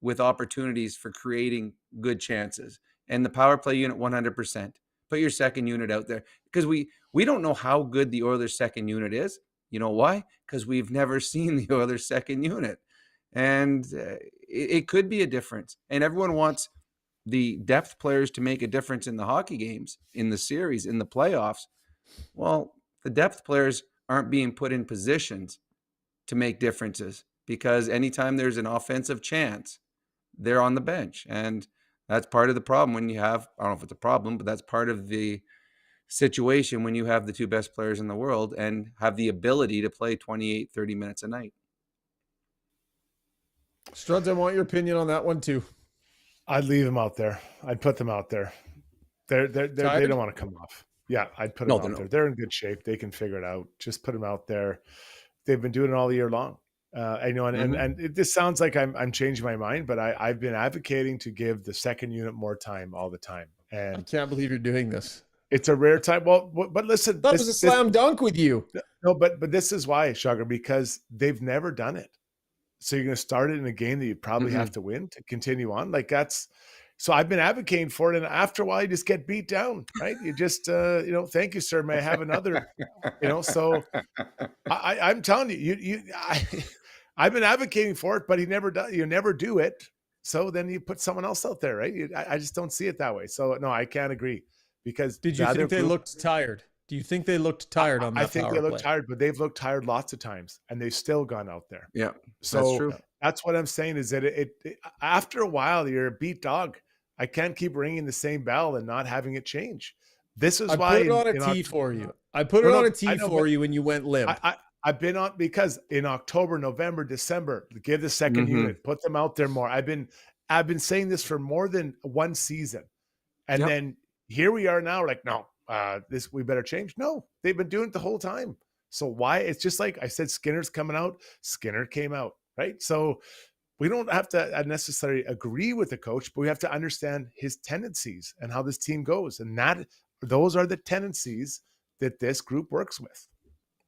Speaker 7: with opportunities for creating good chances. And the power play unit, 100%. Put your second unit out there, because we don't know how good the Oilers' second unit is. You know why? Because we've never seen the Oilers' second unit. And it could be a difference. And everyone wants the depth players to make a difference in the hockey games, in the series, in the playoffs. Well, the depth players aren't being put in positions to make differences, because anytime there's an offensive chance, they're on the bench. And that's part of the problem when you have, I don't know if it's a problem, but that's part of the situation when you have the 2 best players in the world and have the ability to play 28, 30 minutes a night.
Speaker 1: Struds, I want your opinion on that one too.
Speaker 2: I'd leave them out there. I'd put them out there. They don't want to come off. Yeah, I'd put them out there. They're in good shape. They can figure it out. Just put them out there. They've been doing it all year long. And this sounds like I'm changing my mind, but I've been advocating to give the second unit more time all the time. And
Speaker 1: I can't believe you're doing this.
Speaker 2: It's a rare time. Well, but listen,
Speaker 1: that was a slam dunk with you.
Speaker 2: No, but this is why, Shaugger, because they've never done it. So you're going to start it in a game that you probably have to win to continue on. Like, that's, so I've been advocating for it. And after a while, you just get beat down, right? You just, thank you, sir. May I have another, so I'm telling you, I've been advocating for it, but you never do it. So then you put someone else out there, right? I just don't see it that way. So no, I can't agree. because
Speaker 1: Did you
Speaker 2: the other
Speaker 1: think they
Speaker 2: group,
Speaker 1: looked tired? Do you think they looked tired on that
Speaker 2: I think
Speaker 1: power
Speaker 2: they look
Speaker 1: play?
Speaker 2: tired, but they've looked tired lots of times, and they've still gone out there.
Speaker 7: Yeah,
Speaker 2: So
Speaker 7: that's true.
Speaker 2: that's what I'm saying is that it after a while, you're a beat dog. I can't keep ringing the same bell and not having it change. This is
Speaker 1: I
Speaker 2: why
Speaker 1: put it on a tee for you. I put it on a tee for you when you went limp.
Speaker 2: I've been on, because in October, November, December, give the second unit, put them out there more. I've been saying this for more than one season. And then here we are now, like, no, we better change. No, they've been doing it the whole time. So why? It's just like I said, Skinner's coming out. Skinner came out, right? So we don't have to necessarily agree with the coach, but we have to understand his tendencies and how this team goes. And those are the tendencies that this group works with.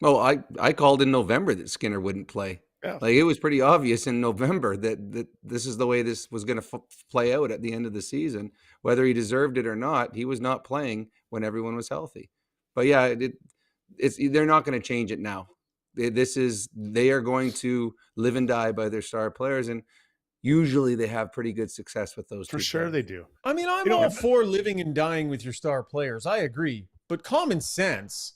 Speaker 7: Well, I called in November that Skinner wouldn't play.
Speaker 2: Yeah.
Speaker 7: Like, it was pretty obvious in November that this is the way this was going to play out at the end of the season. Whether he deserved it or not, he was not playing when everyone was healthy. But yeah, they're not going to change it now. They are going to live and die by their star players, and usually they have pretty good success with those.
Speaker 2: For sure they do.
Speaker 1: I mean, I'm all for living and dying with your star players. I agree. But common sense,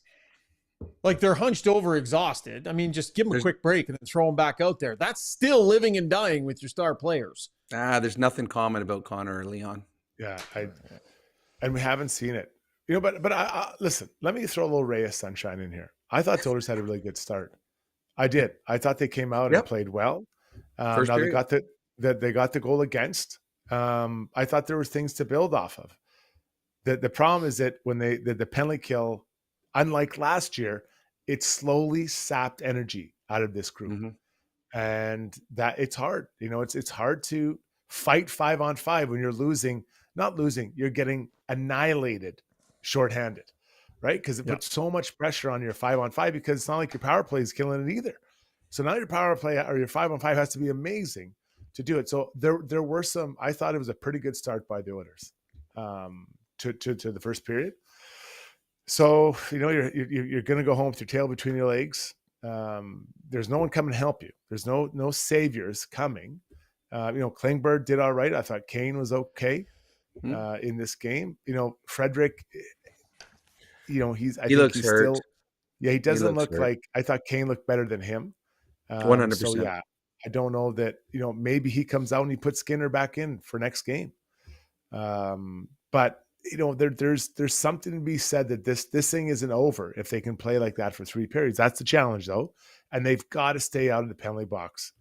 Speaker 1: like, they're hunched over exhausted. I mean, just give them a quick break and then throw them back out there. That's still living and dying with your star players.
Speaker 7: There's nothing common about Connor or Leon.
Speaker 2: Yeah, and we haven't seen it. But I listen, let me throw a little ray of sunshine in here. I thought the Oilers had a really good start. I did. I thought they came out and played well. Now they got the goal against. I thought there were things to build off of. The problem is that when the penalty kill, unlike last year, it slowly sapped energy out of this group, and that it's hard. It's hard to fight 5-on-5 when you're losing. Not losing, you're getting annihilated, shorthanded, right? Because it puts so much pressure on your 5-on-5, because it's not like your power play is killing it either. So now your power play or your 5-on-5 has to be amazing to do it. So there were some. I thought it was a pretty good start by the Oilers to the first period. So you're going to go home with your tail between your legs. There's no one coming to help you. There's no saviors coming. Klingberg did all right. I thought Kane was okay in this game. Frederick, he looks hurt. Still, he doesn't look hurt. Like, I thought Kane looked better than him.
Speaker 7: 100%.
Speaker 2: So yeah, I don't know that, maybe he comes out and he puts Skinner back in for next game. But there's something to be said that this thing isn't over if they can play like that for 3 periods. That's the challenge, though, and they've got to stay out of the penalty box.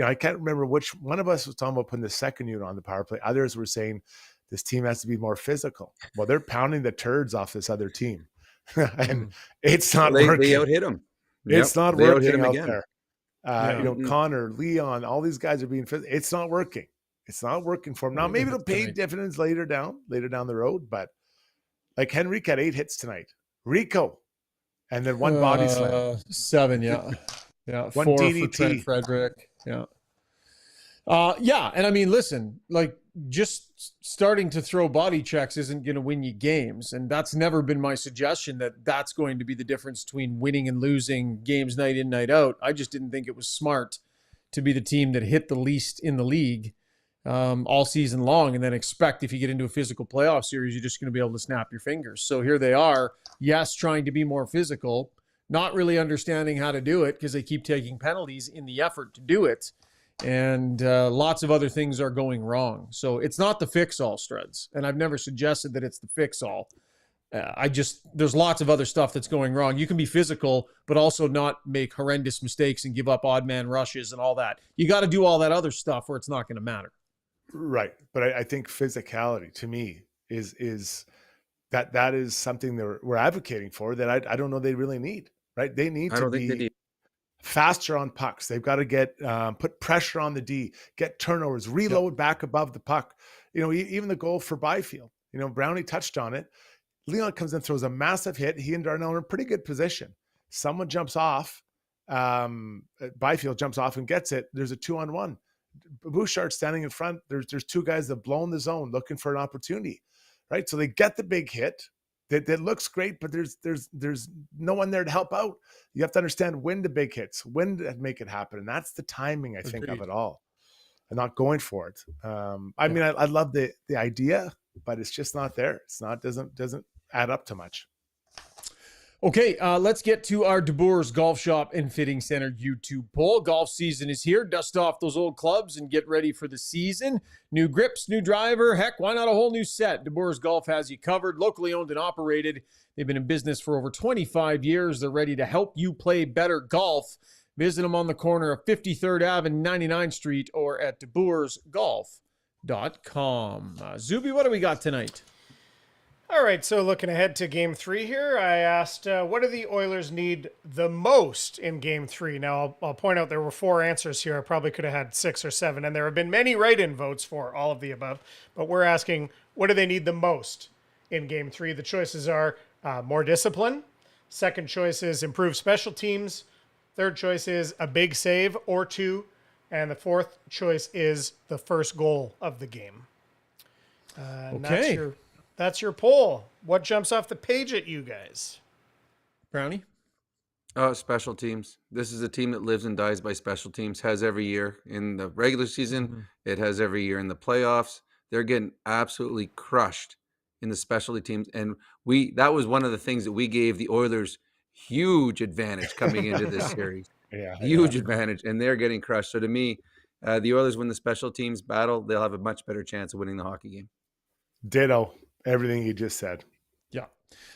Speaker 2: I can't remember which one of us was talking about putting the second unit on the power play. Others were saying this team has to be more physical. Well, they're pounding the turds off this other team, and it's not working.
Speaker 7: They out-hit them.
Speaker 2: It's not working out there. Connor, Leon, all these guys are being physical. It's not working. It's not working for him. Now, maybe it'll pay dividends later down the road, but like Henrique had 8 hits tonight. Rico, and then 1 body slam.
Speaker 1: 7, yeah. Yeah,
Speaker 2: 1
Speaker 1: 4
Speaker 2: DDT.
Speaker 1: for Trent Frederick. Yeah. And I mean, listen, like, just starting to throw body checks isn't going to win you games. And that's never been my suggestion, that that's going to be the difference between winning and losing games night in, night out. I just didn't think it was smart to be the team that hit the least in the league all season long, and then expect if you get into a physical playoff series, you're just going to be able to snap your fingers. So here they are, yes, trying to be more physical, not really understanding how to do it because they keep taking penalties in the effort to do it. And lots of other things are going wrong. So it's not the fix-all, Struds. And I've never suggested that it's the fix-all. There's lots of other stuff that's going wrong. You can be physical, but also not make horrendous mistakes and give up odd man rushes and all that. You got to do all that other stuff or it's not going to matter.
Speaker 2: Right. But I think physicality to me is that is something that we're advocating for that I don't know they really need. Right. They need to be faster on pucks. They've got to get put pressure on the D, get turnovers, reload back above the puck. Even the goal for Byfield, Brownie touched on it. Leon comes in, throws a massive hit. He and Darnell are in pretty good position. Someone jumps off. Byfield jumps off and gets it. There's a 2-on-1. Bouchard standing in front. There's 2 guys that blow in the zone looking for an opportunity. Right. So they get the big hit. That looks great, but there's no one there to help out. You have to understand when the big hits, when to make it happen. And that's the timing, I think, of it all. And not going for it. I mean, I love the idea but it's just not there. It's not, doesn't add up to much.
Speaker 1: Okay, let's get to our De Boer's Golf Shop and Fitting Center YouTube poll. Golf season is here. Dust off those old clubs and get ready for the season. New grips, new driver. Heck, why not a whole new set? De Boer's Golf has you covered. Locally owned and operated. They've been in business for over 25 years. They're ready to help you play better golf. Visit them on the corner of 53rd Ave and 99th Street or at deboersgolf.com. Zuby, what do we got tonight?
Speaker 3: All right, so looking ahead to Game 3 here, I asked, what do the Oilers need the most in Game 3? Now, I'll point out there were 4 answers here. I probably could have had 6 or 7, and there have been many write-in votes for all of the above. But we're asking, what do they need the most in Game 3? The choices are more discipline. Second choice is improved special teams. Third choice is a big save or 2. And the fourth choice is the first goal of the game.
Speaker 1: Okay.
Speaker 3: That's your poll. What jumps off the page at you guys?
Speaker 1: Brownie?
Speaker 7: Special teams. This is a team that lives and dies by special teams, has every year in the regular season. Mm-hmm. It has every year in the playoffs. They're getting absolutely crushed in the specialty teams. And that was one of the things that we gave the Oilers huge advantage coming into this series. Huge advantage. And they're getting crushed. So to me, the Oilers win the special teams battle. They'll have a much better chance of winning the hockey game.
Speaker 2: Ditto. Everything you just said.
Speaker 1: Yeah.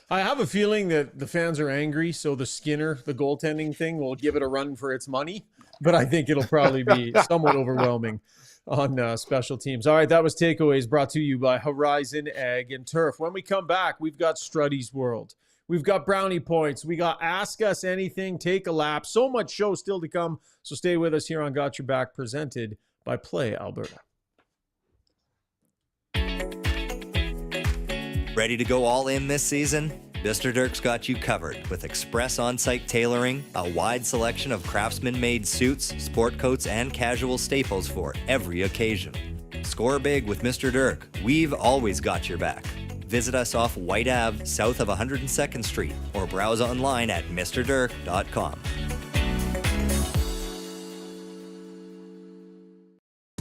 Speaker 1: I have a feeling that the fans are angry, so the Skinner, the goaltending thing, will give it a run for its money. But I think it'll probably be somewhat overwhelming on special teams. All right, that was Takeaways brought to you by Horizon Ag and Turf. When we come back, we've got Struddy's World. We've got Brownie Points. We got Ask Us Anything, Take a Lap. So much show still to come. So stay with us here on Got Your Back, presented by Play Alberta.
Speaker 11: Ready to go all in this season? Mr. Dirk's got you covered with express on-site tailoring, a wide selection of craftsman-made suits, sport coats, and casual staples for every occasion. Score big with Mr. Dirk. We've always got your back. Visit us off White Ave, south of 102nd Street, or browse online at mrdirk.com.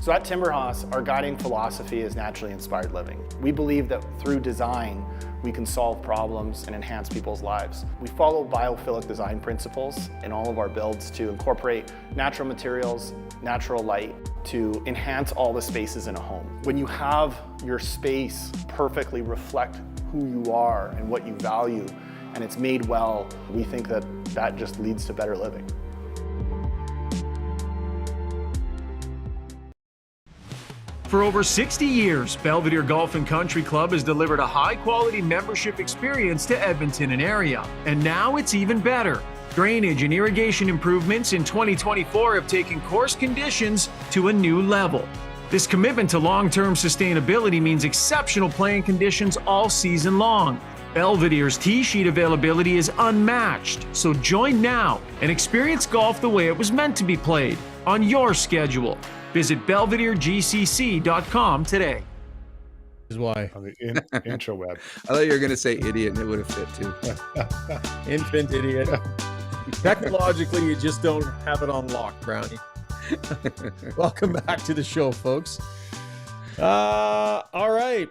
Speaker 12: So at Timberhouse, our guiding philosophy is naturally inspired living. We believe that through design, we can solve problems and enhance people's lives. We follow biophilic design principles in all of our builds to incorporate natural materials, natural light, to enhance all the spaces in a home. When you have your space perfectly reflect who you are and what you value, and it's made well, we think that that just leads to better living.
Speaker 1: For over 60 years, Belvedere Golf and Country Club has delivered a high-quality membership experience to Edmonton and area. And now it's even better. Drainage and irrigation improvements in 2024 have taken course conditions to a new level. This commitment to long-term sustainability means exceptional playing conditions all season long. Belvedere's tee sheet availability is unmatched, so join now and experience golf the way it was meant to be played, on your schedule. Visit BelvedereGCC.com today. Is why.
Speaker 2: On the intro web.
Speaker 7: I thought you were going to say idiot, and it would have fit too.
Speaker 1: Infant idiot. Technologically, you just don't have it on lock, Brownie. Welcome back to the show, folks. All right.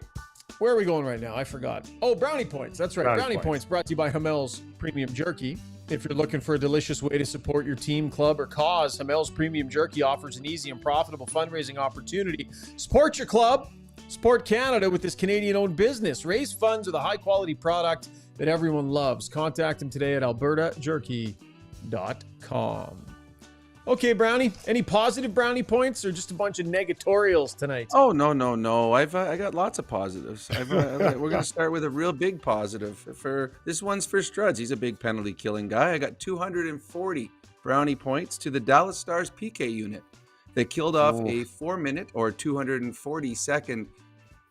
Speaker 1: Where are we going right now? I forgot. Oh, Brownie Points. That's right. Brownie Points brought to you by Hamel's Premium Jerky. If you're looking for a delicious way to support your team, club, or cause, Hamel's Premium Jerky offers an easy and profitable fundraising opportunity. Support your club. Support Canada with this Canadian-owned business. Raise funds with a high-quality product that everyone loves. Contact them today at albertajerky.com. Okay, Brownie, any positive Brownie points or just a bunch of negatorials tonight?
Speaker 7: Oh, no. I got lots of positives. We're going to start with a real big positive. This one's for Struds. He's a big penalty killing guy. I got 240 Brownie points to the Dallas Stars PK unit. They killed off a 4-minute or 240-second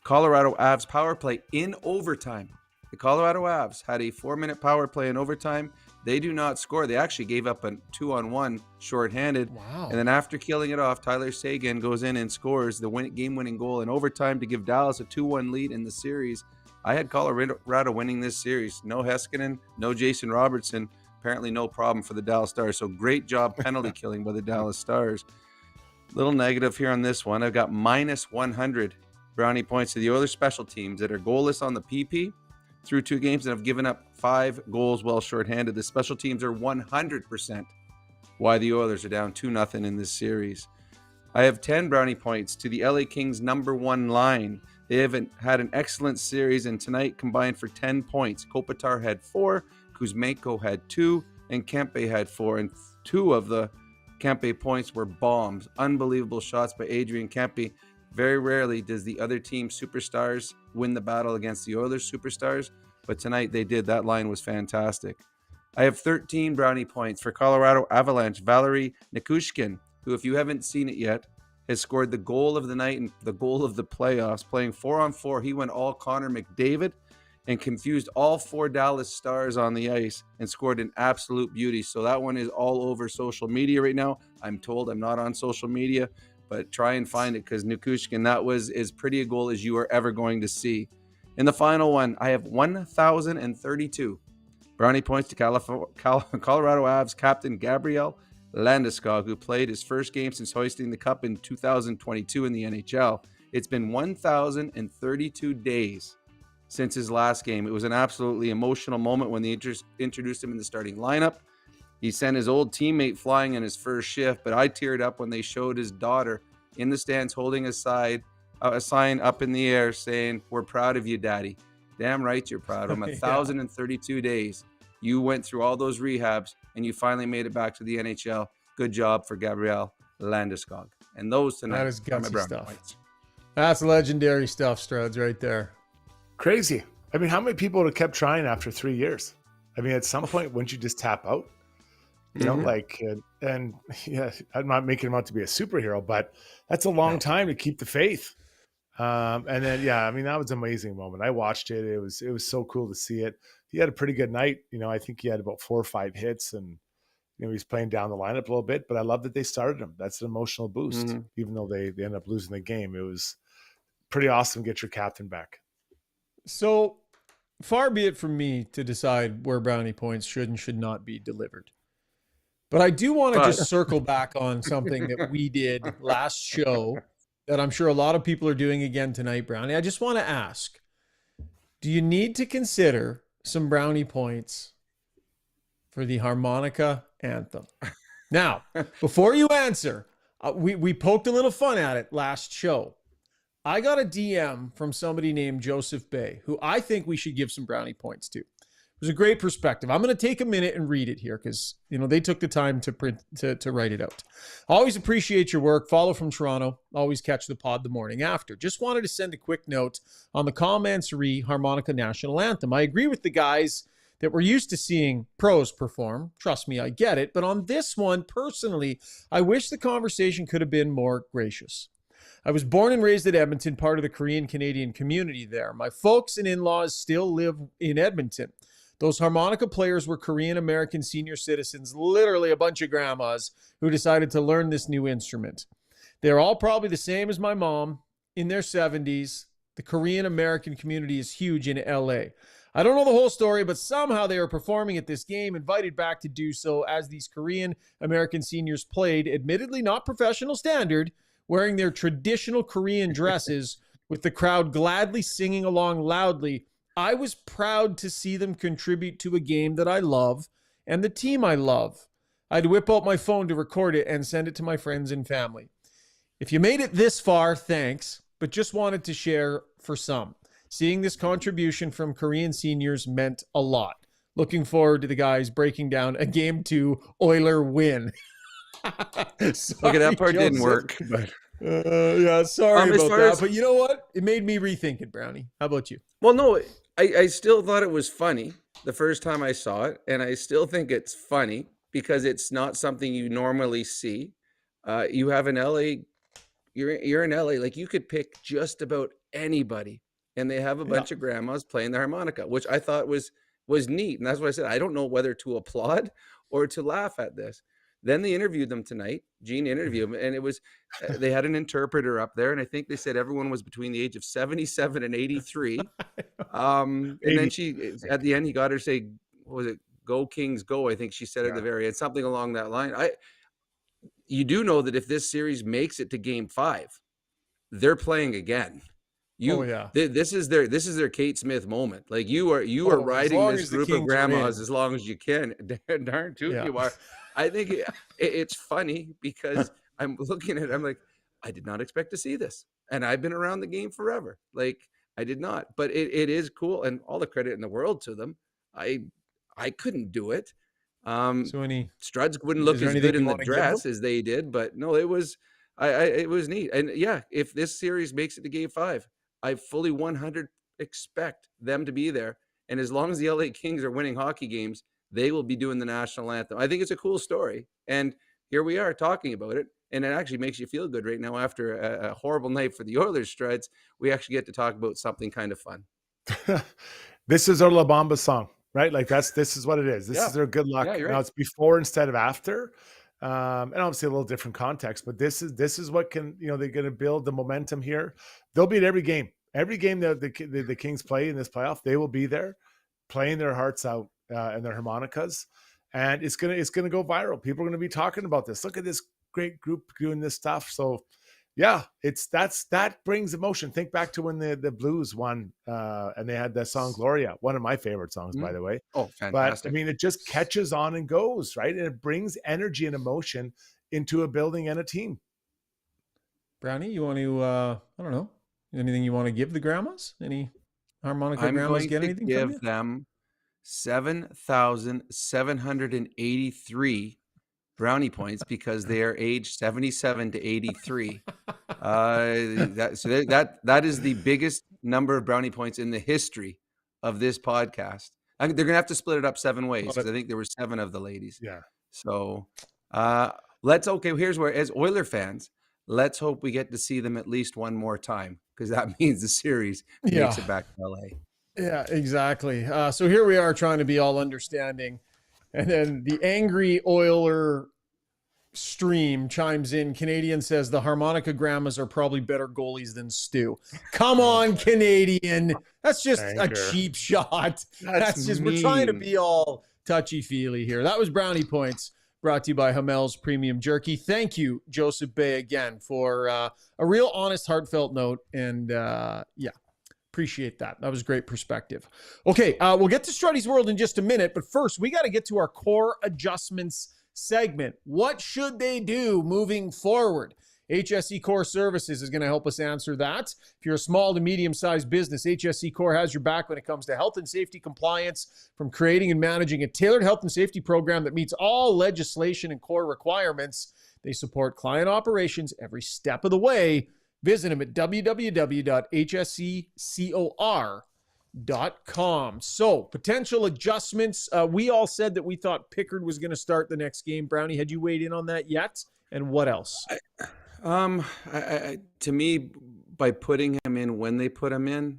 Speaker 7: Colorado Avs power play in overtime. The Colorado Avs had a 4-minute power play in overtime. They do not score. They actually gave up a 2-on-1 shorthanded.
Speaker 1: Wow.
Speaker 7: And then after killing it off, Tyler Seguin goes in and scores the game-winning goal in overtime to give Dallas a 2-1 lead in the series. I had Colorado winning this series. No Heiskanen, no Jason Robertson. Apparently no problem for the Dallas Stars. So great job penalty killing by the Dallas Stars. Little negative here on this one. I've got minus 100 brownie points to the Oilers special teams that are goalless on the PP through 2 games and have given up 5 goals well shorthanded. The special teams are 100% why the Oilers are down 2-0 in this series. I have 10 brownie points to the LA Kings' number 1 line. They haven't had an excellent series, and tonight combined for 10 points. Kopitar had 4, Kuzmenko had 2, and Kempe had 4. And 2 of the Kempe points were bombs. Unbelievable shots by Adrian Kempe. Very rarely does the other team superstars win the battle against the Oilers superstars, but tonight they did. That line was fantastic. I have 13 brownie points for Colorado Avalanche. Valery Nikushkin, who, if you haven't seen it yet, has scored the goal of the night and the goal of the playoffs. Playing 4-on-4, he went all Connor McDavid and confused all 4 Dallas Stars on the ice and scored an absolute beauty. So that one is all over social media right now. I'm told I'm not on social media, but try and find it, because Nikushkin, that was as pretty a goal as you are ever going to see. In the final one, I have 1,032 brownie points to Colorado Avs captain Gabriel Landeskog, who played his first game since hoisting the cup in 2022 in the NHL. It's been 1,032 days since his last game. It was an absolutely emotional moment when they introduced him in the starting lineup. He sent his old teammate flying in his first shift, but I teared up when they showed his daughter in the stands holding a sign up in the air saying, "We're proud of you, Daddy." Damn right you're proud of him. 1,032 days. You went through all those rehabs, and you finally made it back to the NHL. Good job for Gabriel Landeskog. And those tonight
Speaker 1: That is
Speaker 7: are my
Speaker 1: gutsy
Speaker 7: brownie
Speaker 1: stuff.
Speaker 7: points.
Speaker 1: That's legendary stuff, Struds, right there.
Speaker 2: Crazy. I mean, how many people would have kept trying after 3 years? I mean, at some point, wouldn't you just tap out? You know, and yeah, I'm not making him out to be a superhero, but that's a long time to keep the faith. And then, yeah, I mean, that was an amazing moment. I watched it. It was so cool to see it. He had a pretty good night. You know, I think he had about 4 or 5 hits, and, you know, he's playing down the lineup a little bit, but I love that they started him. That's an emotional boost, even though they ended up losing the game. It was pretty awesome to get your captain back.
Speaker 1: So far be it from me to decide where brownie points should and should not be delivered. But I do want to just circle back on something that we did last show that I'm sure a lot of people are doing again tonight, Brownie. I just want to ask, do you need to consider some brownie points for the harmonica anthem? Now, before you answer, we poked a little fun at it last show. I got a DM from somebody named Joseph Bay, who I think we should give some brownie points to. It was a great perspective. I'm going to take a minute and read it here because, you know, they took the time to write it out. Always appreciate your work. Follow from Toronto. Always catch the pod the morning after. Just wanted to send a quick note on the Calmanserie Harmonica National Anthem. I agree with the guys that we're used to seeing pros perform. Trust me, I get it. But on this one, personally, I wish the conversation could have been more gracious. I was born and raised at Edmonton, part of the Korean Canadian community there. My folks and in-laws still live in Edmonton. Those harmonica players were Korean American senior citizens, literally a bunch of grandmas who decided to learn this new instrument. They're all probably the same as my mom, in their 70s. The Korean American community is huge in LA. I don't know the whole story, but somehow they were performing at this game, invited back to do so as these Korean American seniors played, admittedly not professional standard, wearing their traditional Korean dresses with the crowd gladly singing along loudly. I was proud to see them contribute to a game that I love and the team I love. I'd whip out my phone to record it and send it to my friends and family. If you made it this far, thanks, but just wanted to share for some. Seeing this contribution from Korean seniors meant a lot. Looking forward to the guys breaking down a Game 2 Oiler win.
Speaker 7: Look at that part, Joseph. Didn't work. But
Speaker 1: yeah, sorry about that. But you know what? It made me rethink it, Brownie. How about you?
Speaker 7: Well, no, I still thought it was funny the first time I saw it, and I still think it's funny because it's not something you normally see. You have an LA, you're in LA, like you could pick just about anybody, and they have a bunch of grandmas playing the harmonica, which I thought was neat, and that's what I said. I don't know whether to applaud or to laugh at this. Then they interviewed them tonight. Gene interviewed them, and it was they had an interpreter up there, and I think they said everyone was between the age of 77 and 83. And then she, at the end, he got her to say, what was it? Go Kings, go. I think she said at the very end, something along that line. You do know that if this series makes it to Game 5, they're playing again. This is their Kate Smith moment. Like you are riding this group of grandmas as long as you can. Darn tooth you are. I think it's funny because I'm looking at it, I'm like, I did not expect to see this. And I've been around the game forever. Like I did not, but it is cool, and all the credit in the world to them. I couldn't do it.
Speaker 1: So
Speaker 7: Struds wouldn't look as good in the dress as they did, but no, it was neat. And yeah, if this series makes it to Game 5, I fully 100 expect them to be there. And as long as the LA Kings are winning hockey games, they will be doing the national anthem. I think it's a cool story. And here we are talking about it. And it actually makes you feel good right now after a horrible night for the Oilers, Struds. We actually get to talk about something kind of fun.
Speaker 2: This is our La Bamba song, right? Like this is what it is. This is their good luck.
Speaker 7: Yeah,
Speaker 2: now it's before instead of after. And obviously a little different context, but this is what can, they're going to build the momentum here. They'll be at every game that the Kings play in this playoff. They will be there playing their hearts out and their harmonicas. And it's going to go viral. People are going to be talking about this. Look at this great group doing this stuff. So yeah, that brings emotion. Think back to when the Blues won and they had that song Gloria, one of my favorite songs, by the way.
Speaker 7: Oh, fantastic.
Speaker 2: But I mean, it just catches on and goes, right? And it brings energy and emotion into a building and a team.
Speaker 1: Brownie, you want to, I don't know, anything you want to give the grandmas? Any harmonica grandmas get anything from you?
Speaker 7: I'm going to give them 7,783 brownie points because they are aged 77 to 83. That is the biggest number of brownie points in the history of this podcast. They're going to have to split it up 7 ways because I think there were 7 of the ladies.
Speaker 2: Yeah.
Speaker 7: So here's where, as Oiler fans, let's hope we get to see them at least one more time because that means the series makes it back to LA.
Speaker 1: Yeah, exactly. So here we are trying to be all understanding. And then the angry Oiler stream chimes in. Canadian says the harmonica grandmas are probably better goalies than Stu. Come on, Canadian. That's just a cheap shot. That's just mean. We're trying to be all touchy-feely here. That was Brownie Points, brought to you by Hamel's Premium Jerky. Thank you, Joseph Bay, again, for a real honest, heartfelt note. And appreciate that. That was great perspective. Okay, we'll get to Struddy's World in just a minute, but first we got to get to our core adjustments segment. What should they do moving forward? HSE Core Services is going to help us answer that. If you're a small to medium-sized business, HSE Core has your back when it comes to health and safety compliance, from creating and managing a tailored health and safety program that meets all legislation and core requirements. They support client operations every step of the way. Visit them at www.hsecor.com. So, potential adjustments. We all said that we thought Pickard was going to start the next game. Brownie, had you weighed in on that yet? And what else?
Speaker 7: To me, by putting him in when they put him in,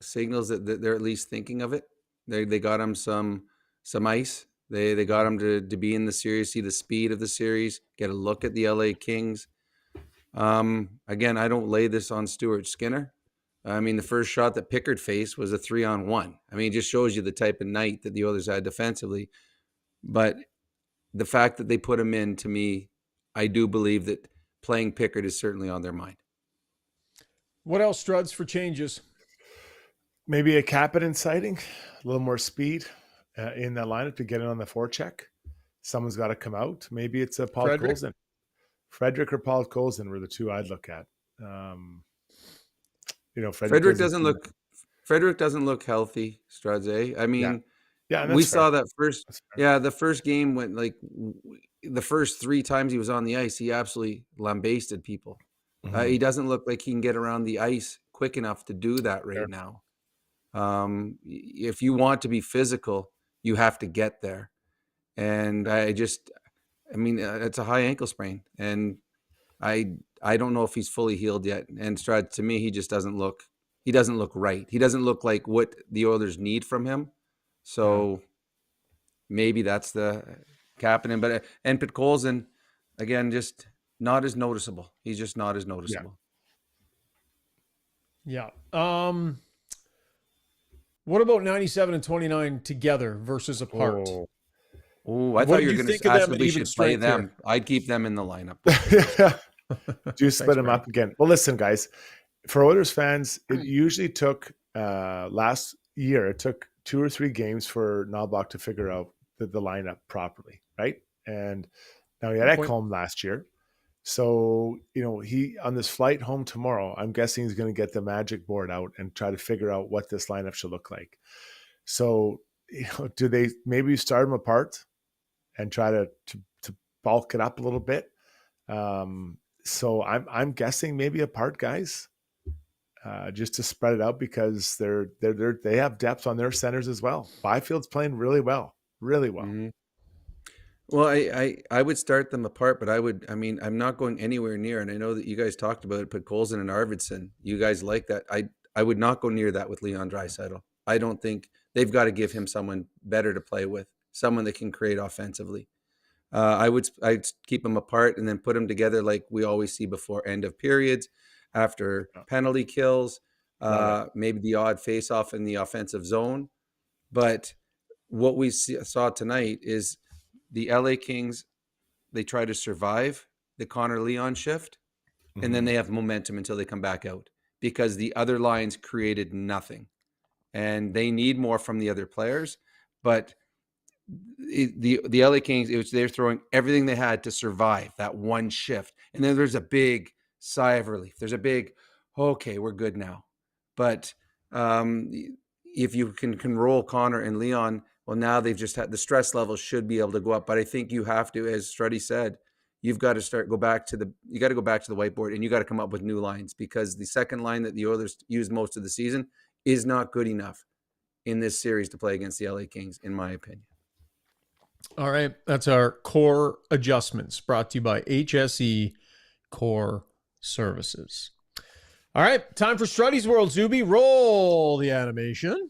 Speaker 7: signals that they're at least thinking of it. They got him some ice. They got him to be in the series, see the speed of the series, get a look at the LA Kings. Again, I don't lay this on Stuart Skinner. I mean, the first shot that Pickard faced was a 3-on-1. I mean, it just shows you the type of night that the Oilers had defensively. But the fact that they put him in, to me, I do believe that playing Pickard is certainly on their mind.
Speaker 1: What else, Struds, for changes?
Speaker 2: Maybe a Kapanen sighting, a little more speed in that lineup to get it on the forecheck. Someone's got to come out. Maybe it's a Paul Colson. Frederick or Paul Colson were the two I'd look at.
Speaker 7: Frederick doesn't look healthy, Struds, eh? I mean, we saw that first. Yeah, the first game went like the first 3 times he was on the ice, he absolutely lambasted people. Mm-hmm. He doesn't look like he can get around the ice quick enough to do that right now. If you want to be physical, you have to get there. And it's a high ankle sprain, and I don't know if he's fully healed yet. And Strud, to me, he just doesn't look right. He doesn't look like what the Oilers need from him. So maybe that's the Kapanen. But and Pitkolzin, again, just not as noticeable. He's just not as noticeable.
Speaker 1: Yeah. What about 97 and 29 together versus apart?
Speaker 7: Oh, I thought you were going to ask if we should play them. I'd keep them in the lineup.
Speaker 2: Do split them up again. Well, listen, guys, for Oilers fans, it usually took last year, it took 2 or 3 games for Knobloch to figure out the lineup properly, right? And now he had Ekholm last year. So, he on this flight home tomorrow, I'm guessing he's going to get the magic board out and try to figure out what this lineup should look like. So, do they maybe start them apart and try to bulk it up a little bit? So I'm guessing maybe apart, guys, just to spread it out because they have depth on their centers as well. Byfield's playing really well. Mm-hmm.
Speaker 7: Well, I would start them apart, but I'm not going anywhere near, and I know that you guys talked about it, put Colson and Arvidsson. You guys like that. I would not go near that with Leon Draisaitl. I don't think they've got to give him someone better to play with, someone that can create offensively. I'd keep them apart and then put them together like we always see before end of periods, after penalty kills, maybe the odd face-off in the offensive zone. But what we saw tonight is the LA Kings, they try to survive the Connor Leon shift, and then they have momentum until they come back out because the other lines created nothing. And they need more from the other players. But the LA Kings, they're throwing everything they had to survive that one shift. And then there's a big sigh of relief. There's a big, okay, we're good now. But if you can roll Connor and Leon, well, now they've just had the stress level should be able to go up. But I think you have to, as Struddy said, you've got to go back to the whiteboard and you got to come up with new lines because the second line that the Oilers used most of the season is not good enough in this series to play against the LA Kings, in my opinion.
Speaker 1: All right. That's our core adjustments brought to you by HSE Core Services. All right. Time for Struddy's World, Zuby. Roll the animation.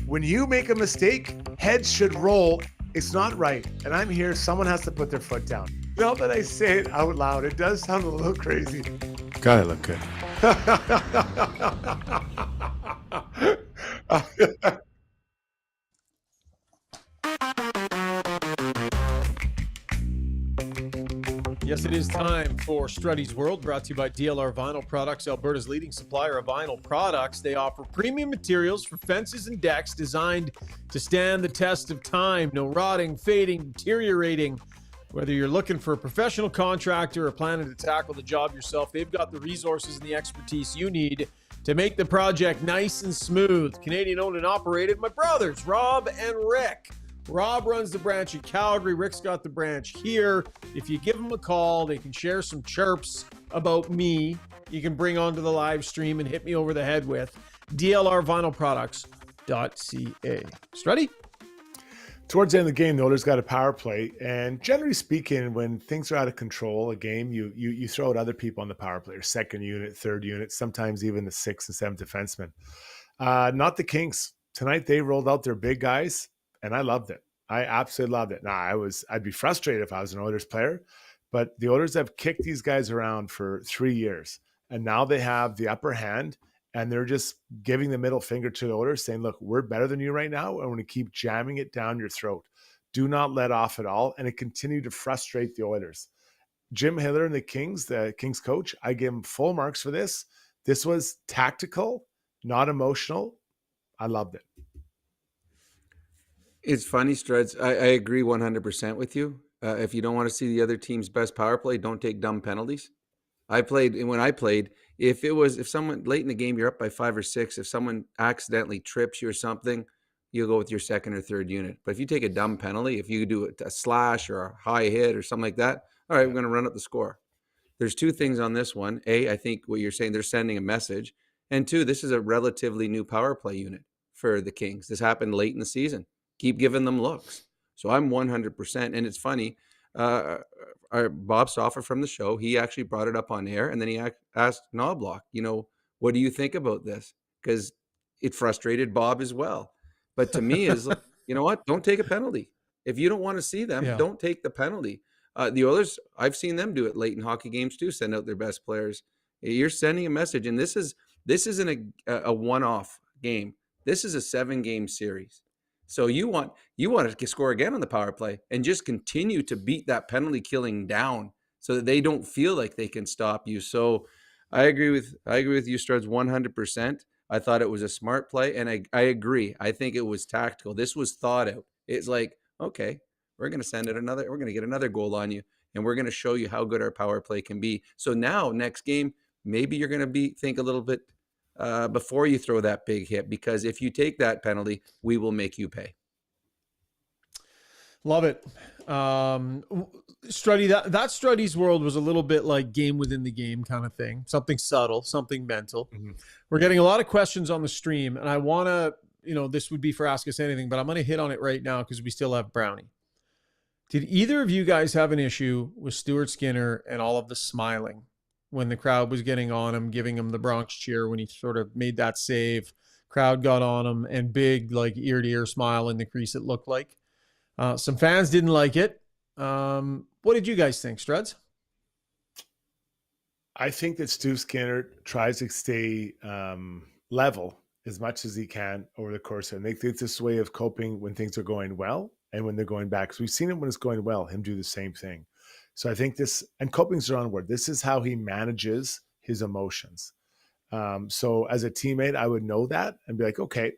Speaker 2: When you make a mistake, heads should roll. It's not right. And I'm here. Someone has to put their foot down. Now that I say it out loud, it does sound a little crazy. God, I look good.
Speaker 1: Yes, it is time for Struddy's World, brought to you by DLR Vinyl Products, Alberta's leading supplier of vinyl products. They offer premium materials for fences and decks designed to stand the test of time. No rotting, fading, deteriorating. Whether you're looking for a professional contractor or planning to tackle the job yourself, they've got the resources and the expertise you need to make the project nice and smooth. Canadian owned and operated. My brothers, Rob and Rick. Rob runs the branch in Calgary. Rick's got the branch here. If you give them a call, they can share some chirps about me. You can bring onto the live stream and hit me over the head with dlrvinylproducts.ca. Struddy?
Speaker 2: Towards the end of the game, the Oilers got a power play. And generally speaking, when things are out of control, a game, you throw out other people on the power play, second unit, third unit, sometimes even the 6th and 7th defensemen. Not the Kings. Tonight, they rolled out their big guys. And I loved it. I absolutely loved it. Now, I'd be frustrated if I was an Oilers player, but the Oilers have kicked these guys around for 3 years, and now they have the upper hand, and they're just giving the middle finger to the Oilers, saying, look, we're better than you right now, and we're going to keep jamming it down your throat. Do not let off at all, and it continued to frustrate the Oilers. Jim Hiller and the Kings coach, I give him full marks for this. This was tactical, not emotional. I loved it.
Speaker 7: It's funny, Struds. I agree 100% with you. If you don't want to see the other team's best power play, don't take dumb penalties. When I played, if someone late in the game, you're up by 5 or 6, if someone accidentally trips you or something, you'll go with your second or third unit. But if you take a dumb penalty, if you do a slash or a high hit or something like that, all right, we're going to run up the score. There's 2 things on this one. A, I think what you're saying, they're sending a message. And 2, this is a relatively new power play unit for the Kings. This happened late in the season. Keep giving them looks. So I'm 100%. And it's funny, our Bob Stauffer from the show, he actually brought it up on air. And then he asked Knobloch, what do you think about this? Because it frustrated Bob as well. But to me is, you know what? Don't take a penalty. If you don't want to see them, don't take the penalty. The Oilers, I've seen them do it late in hockey games too, send out their best players. You're sending a message. And this isn't a one-off game. This is a 7-game series. So you want to score again on the power play and just continue to beat that penalty killing down so that they don't feel like they can stop you. So I agree with you, Struds, 100%. I thought it was a smart play, and I agree. I think it was tactical. This was thought out. It's like, okay, we're going to get another goal on you, and we're going to show you how good our power play can be. So now next game, maybe you're going to think a little bit before you throw that big hit, because if you take that penalty, we will make you pay.
Speaker 1: Love it. Struddy, that Struddy's world was a little bit like game within the game kind of thing. Something subtle, something mental. Mm-hmm. We're getting a lot of questions on the stream, and I want to, this would be for Ask Us Anything, but I'm going to hit on it right now because we still have Brownie. Did either of you guys have an issue with Stuart Skinner and all of the smiling when the crowd was getting on him, giving him the Bronx cheer when he sort of made that save? Crowd got on him, and big, like, ear-to-ear smile in the crease, it looked like. Some fans didn't like it. What did you guys think, Struds?
Speaker 2: I think that Stu Skinner tries to stay level as much as he can over the course. And I think it's this way of coping when things are going well and when they're going back. Because we've seen it when it's going well, him do the same thing. So I think this, and coping's the wrong word. This is how he manages his emotions. So as a teammate, I would know that and be like, okay,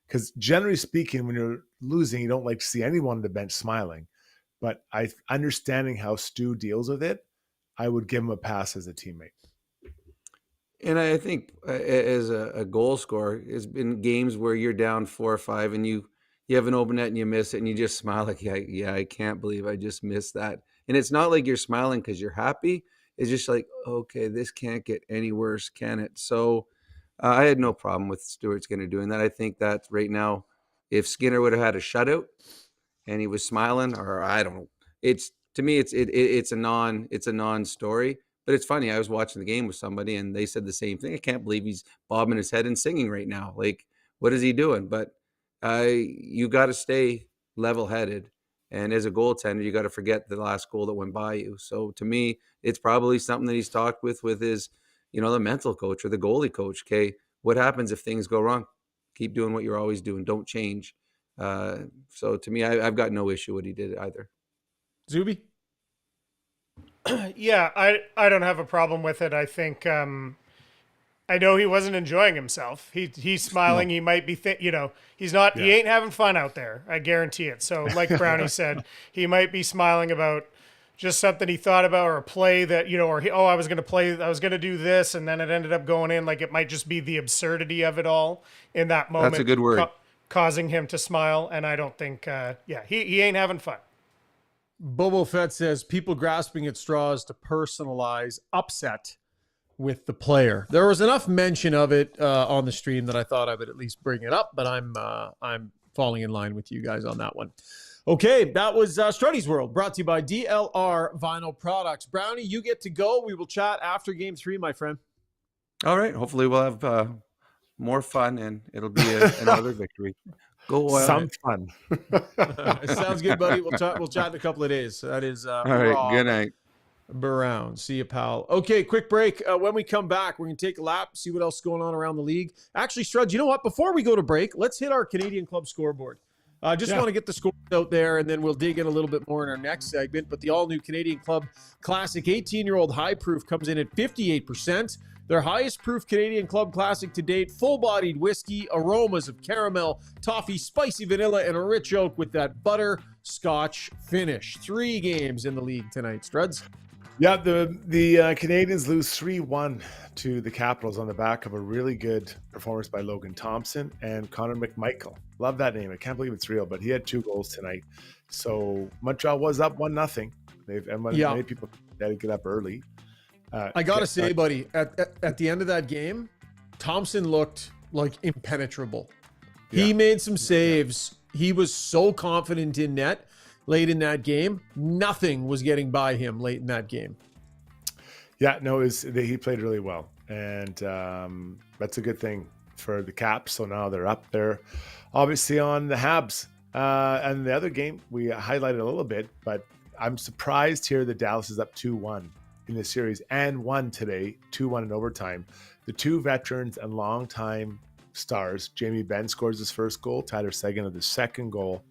Speaker 2: because generally speaking, when you're losing, you don't like to see anyone on the bench smiling. But understanding how Stu deals with it, I would give him a pass as a teammate.
Speaker 7: And I think as a goal scorer, it's been games where you're down 4 or 5 and you have an open net and you miss it and you just smile like, yeah, I can't believe I just missed that. And it's not like you're smiling because you're happy. It's just like, okay, this can't get any worse, can it? So I had no problem with Stuart Skinner doing that. I think that right now, if Skinner would have had a shutout and he was smiling, or I don't know, it's a non-story. But it's funny. I was watching the game with somebody and they said the same thing. I can't believe he's bobbing his head and singing right now. Like, what is he doing? But you got to stay level-headed. And as a goaltender, you got to forget the last goal that went by you. So to me, it's probably something that he's talked with his, the mental coach or the goalie coach. Okay, what happens if things go wrong? Keep doing what you're always doing. Don't change. So to me, I've got no issue what he did either.
Speaker 1: Zuby?
Speaker 3: Yeah, I don't have a problem with it. I think I know he wasn't enjoying himself. He's smiling. No. He might be he's not. Yeah. He ain't having fun out there. I guarantee it. So like Brownie said, he might be smiling about just something he thought about, or a play that I was going to do this, and then it ended up going in. Like, it might just be the absurdity of it all in that moment.
Speaker 7: That's a good word.
Speaker 3: Causing him to smile, and I don't think he ain't having fun.
Speaker 1: Bobo Fett says people grasping at straws to personalize upset with the player. There was enough mention of it on the stream that I thought I would at least bring it up, but I'm falling in line with you guys on that one. Okay, that was Struddy's World, brought to you by DLR Vinyl Products. Brownie, you get to go. We will chat after Game 3, my friend.
Speaker 7: All right. Hopefully we'll have more fun, and it'll be another victory. Go
Speaker 2: some fun.
Speaker 1: Sounds good, buddy. We'll chat in a couple of days. That is
Speaker 7: all right. Rob good night.
Speaker 1: Brown. See you, pal. Okay, quick break. When we come back, we're going to take a lap, see what else is going on around the league. Actually, Struds, you know what? Before we go to break, let's hit our Canadian Club scoreboard. I just want to get the scores out there, and then we'll dig in a little bit more in our next segment. But the all-new Canadian Club Classic 18-year-old high proof comes in at 58%. Their highest proof Canadian Club Classic to date, full-bodied whiskey, aromas of caramel, toffee, spicy vanilla, and a rich oak with that butterscotch finish. 3 games in the league tonight, Struds.
Speaker 2: Yeah, the Canadians lose 3-1 to the Capitals on the back of a really good performance by Logan Thompson and Connor McMichael. Love that name. I can't believe it's real, but he had 2 goals tonight. So Montreal was up 1-0. Many people had to get up early.
Speaker 1: I got to say, buddy, at the end of that game, Thompson looked like impenetrable. Yeah. He made some saves. Yeah. He was so confident in net late in that game. Nothing was getting by him late in that game.
Speaker 2: Yeah, no, he played really well. And that's a good thing for the Caps. So now they're up there, obviously, on the Habs. And the other game, we highlighted a little bit, but I'm surprised here that Dallas is up 2-1 in the series and won today, 2-1 in overtime. The 2 veterans and longtime Stars. Jamie Benn scores his first goal. Tyler Seguin of the second goal.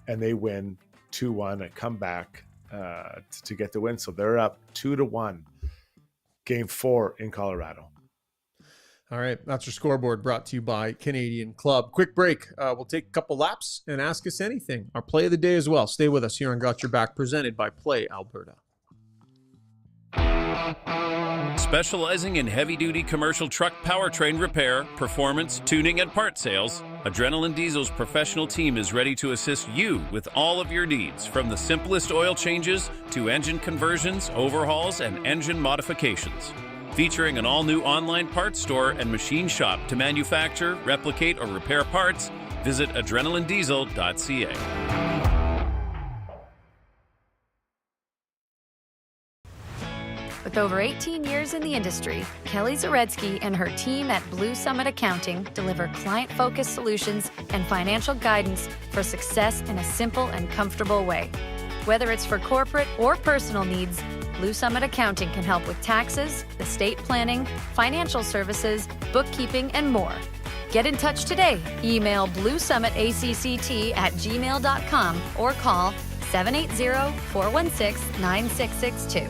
Speaker 2: And they win 2-1 at comeback to get the win. So they're up 2-1. Game 4 in Colorado.
Speaker 1: All right, that's your scoreboard brought to you by Canadian Club. Quick break. We'll take a couple laps and ask us anything. Our play of the day as well. Stay with us here on Got Your Back, presented by Play Alberta.
Speaker 13: Specializing in heavy-duty commercial truck powertrain repair, performance, tuning, and part sales, Adrenaline Diesel's professional team is ready to assist you with all of your needs, from the simplest oil changes to engine conversions, overhauls, and engine modifications. Featuring an all-new online parts store and machine shop to manufacture, replicate, or repair parts, visit adrenalinediesel.ca.
Speaker 14: With over 18 years in the industry, Kelly Zaretsky and her team at Blue Summit Accounting deliver client-focused solutions and financial guidance for success in a simple and comfortable way. Whether it's for corporate or personal needs, Blue Summit Accounting can help with taxes, estate planning, financial services, bookkeeping, and more. Get in touch today. Email bluesummitacct@gmail.com or call 780-416-9662.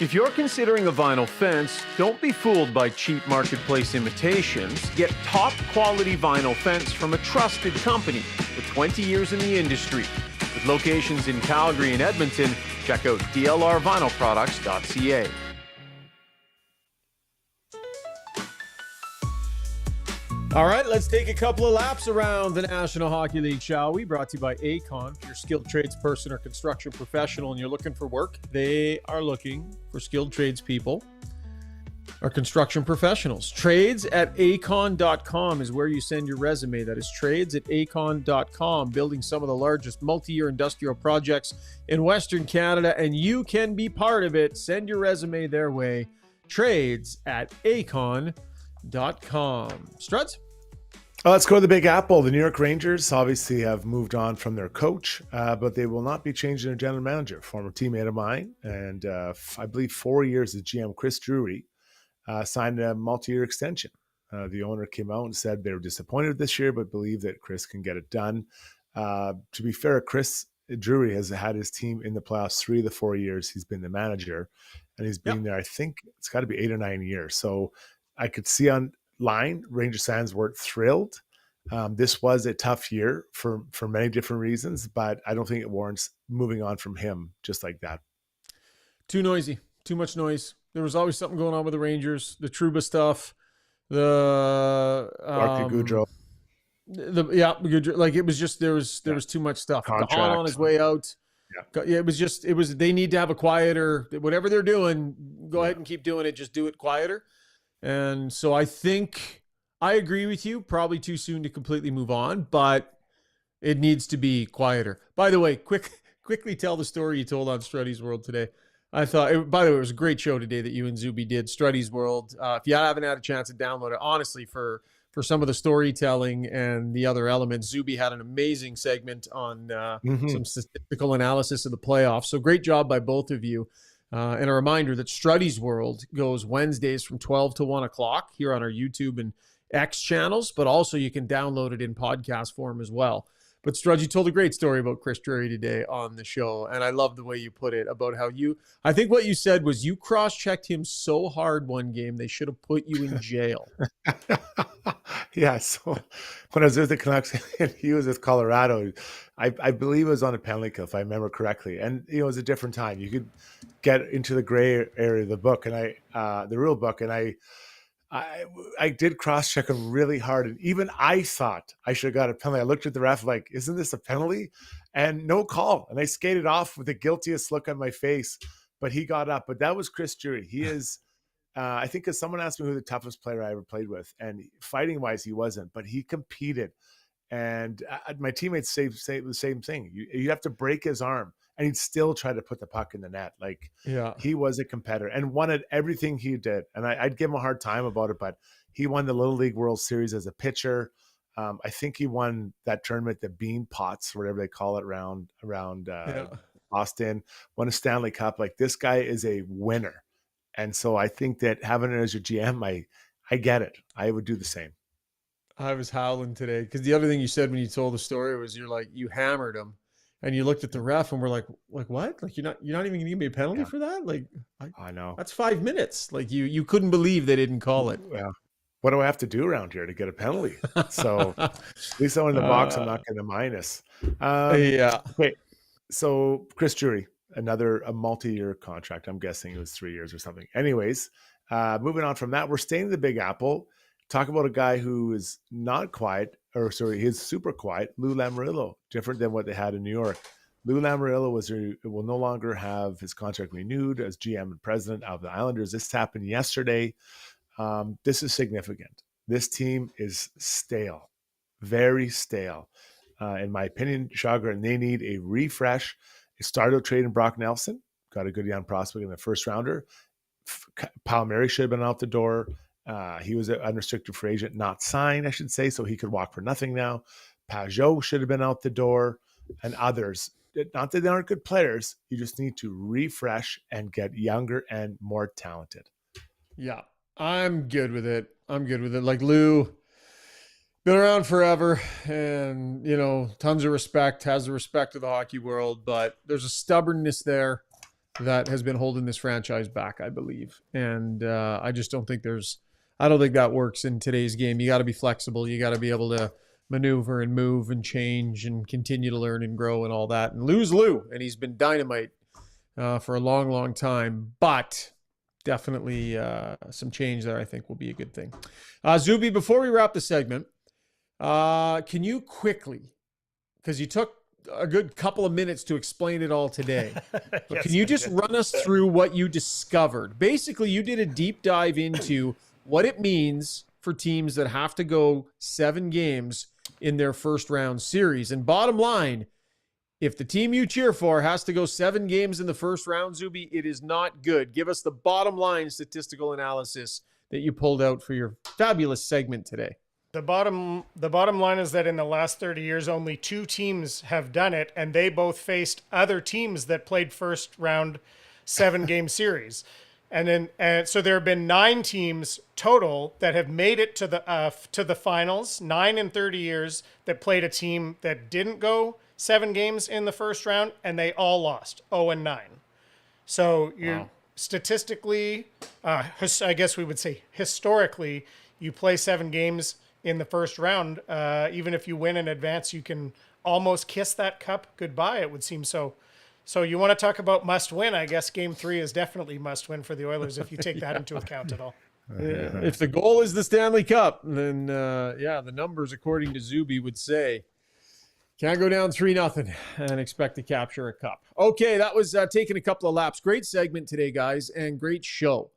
Speaker 1: If you're considering a vinyl fence, don't be fooled by cheap marketplace imitations. Get top quality vinyl fence from a trusted company with 20 years in the industry. With locations in Calgary and Edmonton, check out dlrvinylproducts.ca. All right, let's take a couple of laps around the National Hockey League, shall we? Brought to you by Acon. If you're a skilled tradesperson or construction professional and you're looking for work, they are looking for skilled tradespeople or construction professionals. Trades@acon.com is where you send your resume. That is trades@acon.com, building some of the largest multi-year industrial projects in Western Canada, and you can be part of it. Send your resume their way. Trades@acon.com. Struts?
Speaker 2: Let's go to the Big Apple. The New York Rangers obviously have moved on from their coach, but they will not be changing their general manager, former teammate of mine, and I believe 4 years as GM Chris Drury signed a multi-year extension. The owner came out and said they were disappointed this year, but believe that Chris can get it done. To be fair, Chris Drury has had his team in the playoffs 3 of the 4 years he's been the manager, and he's been there, I think it's got to be 8 or 9 years. So I could see online Rangers fans weren't thrilled. This was a tough year for many different reasons, but I don't think it warrants moving on from him just like that.
Speaker 1: Too noisy, too much noise. There was always something going on with the Rangers, the Trouba stuff, the
Speaker 2: Goudreau.
Speaker 1: Goudreau, like it was just there was too much stuff. Gahan on his way out. Yeah, it was they need to have a quieter, whatever they're doing, go ahead and keep doing it, just do it quieter. And so I think I agree with you, probably too soon to completely move on, but it needs to be quieter. By the way, quickly tell the story you told on Struddy's World today. I thought, by the way, it was a great show today that you and Zuby did, Struddy's World. If you haven't had a chance to download it, honestly, for some of the storytelling and the other elements, Zuby had an amazing segment on some statistical analysis of the playoffs. So great job by both of you. And a reminder that Struddy's World goes Wednesdays from 12 to 1 o'clock here on our YouTube and X channels, but also you can download it in podcast form as well. But Strud, you told a great story about Chris Drury today on the show, and I love the way you put it about how I think what you said was you cross-checked him so hard one game, they should have put you in jail.
Speaker 2: Yeah, so when I was with the Canucks and he was with Colorado, I believe it was on a penalty kill, if I remember correctly. And it was a different time. You could get into the gray area of the book and the rule book, and I did cross-check him really hard. And even I thought I should have got a penalty. I looked at the ref like, isn't this a penalty? And no call. And I skated off with the guiltiest look on my face, but he got up. But that was Chris Drury. He is, I think, because someone asked me who the toughest player I ever played with, and fighting-wise, he wasn't, but he competed. And my teammates say the same thing. You have to break his arm, and he'd still try to put the puck in the net. Like, he was a competitor and wanted everything he did. And I'd give him a hard time about it, but he won the Little League World Series as a pitcher. I think he won that tournament, the Bean Pots, whatever they call it, around Boston. Won a Stanley Cup. Like, this guy is a winner. And so I think that having it as your GM, I get it. I would do the same.
Speaker 1: I was howling today because the other thing you said when you told the story was you hammered him, and you looked at the ref and were like what? Like you're not even gonna give me a penalty for that? Like
Speaker 2: I know
Speaker 1: that's 5 minutes. Like you couldn't believe they didn't call it.
Speaker 2: Well, what do I have to do around here to get a penalty? So at least I'm in the box. I'm not going to minus.
Speaker 1: Yeah.
Speaker 2: Okay. So Chris Drury, a multi-year contract. I'm guessing it was 3 years or something. Anyways, moving on from that, we're staying in the Big Apple. Talk about a guy who is not quiet, he's super quiet. Lou Lamoriello, different than what they had in New York. Lou Lamoriello will no longer have his contract renewed as GM and president of the Islanders. This happened yesterday. This is significant. This team is stale, very stale. In my opinion, Shaugger, and they need a refresh. They started trading Brock Nelson, got a good young prospect in the first rounder. Palmieri should have been out the door. He was an unrestricted free agent, not signed, I should say, so he could walk for nothing now. Pajot should have been out the door, and others. Not that they aren't good players. You just need to refresh and get younger and more talented.
Speaker 1: Yeah, I'm good with it. Like Lou, been around forever, and tons of respect, has the respect of the hockey world, but there's a stubbornness there that has been holding this franchise back, I believe. And I just don't think that works in today's game. You got to be flexible. You got to be able to maneuver and move and change and continue to learn and grow and all that. And Lou's Lou, and he's been dynamite for a long, long time, but definitely some change there I think will be a good thing. Zuby, before we wrap the segment, can you quickly, because you took a good couple of minutes to explain it all today, but can you just run us through what you discovered? Basically, you did a deep dive into what it means for teams that have to go 7 games in their first round series. And bottom line, if the team you cheer for has to go 7 games in the first round, Zuby, it is not good. Give us the bottom line statistical analysis that you pulled out for your fabulous segment today.
Speaker 3: The bottom line is that in the last 30 years, only 2 teams have done it, and they both faced other teams that played first round 7-game series. And so there have been 9 teams total that have made it to the finals, 9 in 30 years, that played a team that didn't go 7 games in the first round, and they all lost 0-9. So statistically, I guess we would say historically, you play 7 games in the first round. Even if you win in advance, you can almost kiss that cup goodbye, it would seem. So you want to talk about must win? I guess Game 3 is definitely must win for the Oilers if you take that into account at all.
Speaker 1: Yeah. If the goal is the Stanley Cup, then the numbers according to Zuby would say can't go down 3-0 and expect to capture a cup. Okay, that was taking a couple of laps. Great segment today, guys, and great show.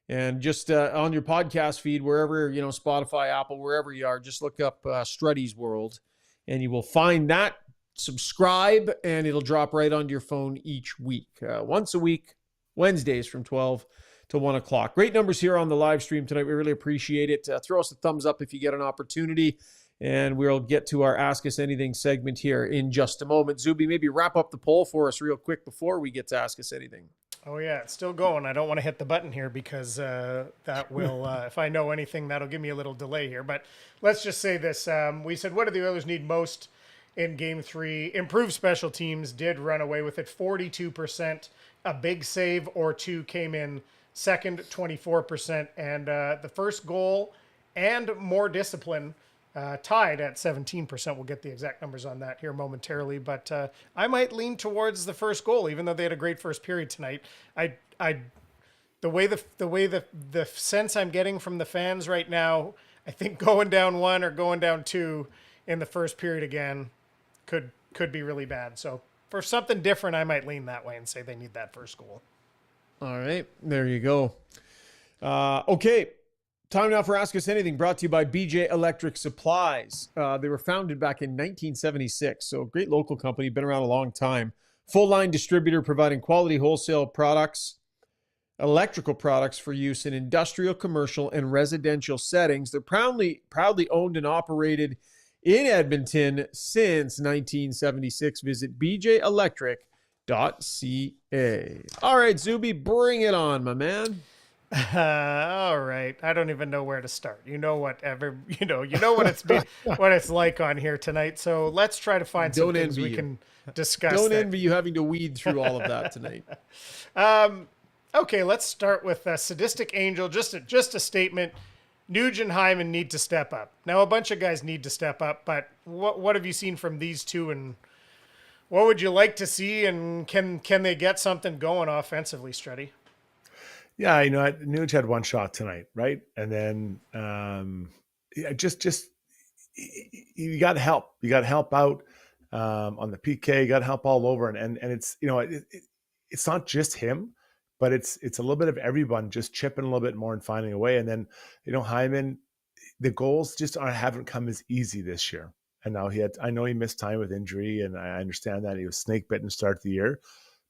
Speaker 1: And just on your podcast feed, wherever, Spotify, Apple, wherever you are, just look up Struddy's World, and you will find that. Subscribe, and it'll drop right onto your phone each week. Once a week, Wednesdays from 12 to 1 o'clock. Great numbers here on the live stream tonight. We really appreciate it. Throw us a thumbs up if you get an opportunity, and we'll get to our Ask Us Anything segment here in just a moment. Zuby, maybe wrap up the poll for us real quick before we get to Ask Us Anything.
Speaker 3: Oh, yeah, it's still going. I don't want to hit the button here because that will, if I know anything, that'll give me a little delay here. But let's just say this. We said, what do the Oilers need most in Game 3? Improved special teams did run away with it. 42%. A big save or 2 came in second, 24%. And the first goal and more discipline tied at 17%. We'll get the exact numbers on that here momentarily, but I might lean towards the first goal, even though they had a great first period tonight. The way the sense I'm getting from the fans right now, I think going down 1 or going down 2 in the first period again could be really bad. So for something different, I might lean that way and say they need that first goal.
Speaker 1: All right, there you go. Okay. Time now for Ask Us Anything, brought to you by BJ Electric Supplies. They were founded back in 1976, so great local company, been around a long time. Full-line distributor providing quality wholesale products, electrical products for use in industrial, commercial, and residential settings. They're proudly owned and operated in Edmonton since 1976. Visit bjelectric.ca. All right, Zuby, bring it on, my man.
Speaker 3: All right. I don't even know where to start. You know what what it's like on here tonight. So let's try to find some things we can discuss.
Speaker 1: Don't envy you having to weed through all of that tonight.
Speaker 3: Okay, let's start with Sadistic Angel. Just a statement. Nuge and Hyman need to step up. Now, a bunch of guys need to step up, but what have you seen from these two, and what would you like to see, and can they get something going offensively, Struddy?
Speaker 2: Yeah, Nuge had one shot tonight, right? And then just you got to help. You got to help out on the PK. You got to help all over, and it's it's not just him, but it's a little bit of everyone just chipping a little bit more and finding a way. And then Hyman, the goals just haven't come as easy this year. And now I know he missed time with injury, and I understand that he was snake bitten to start the year.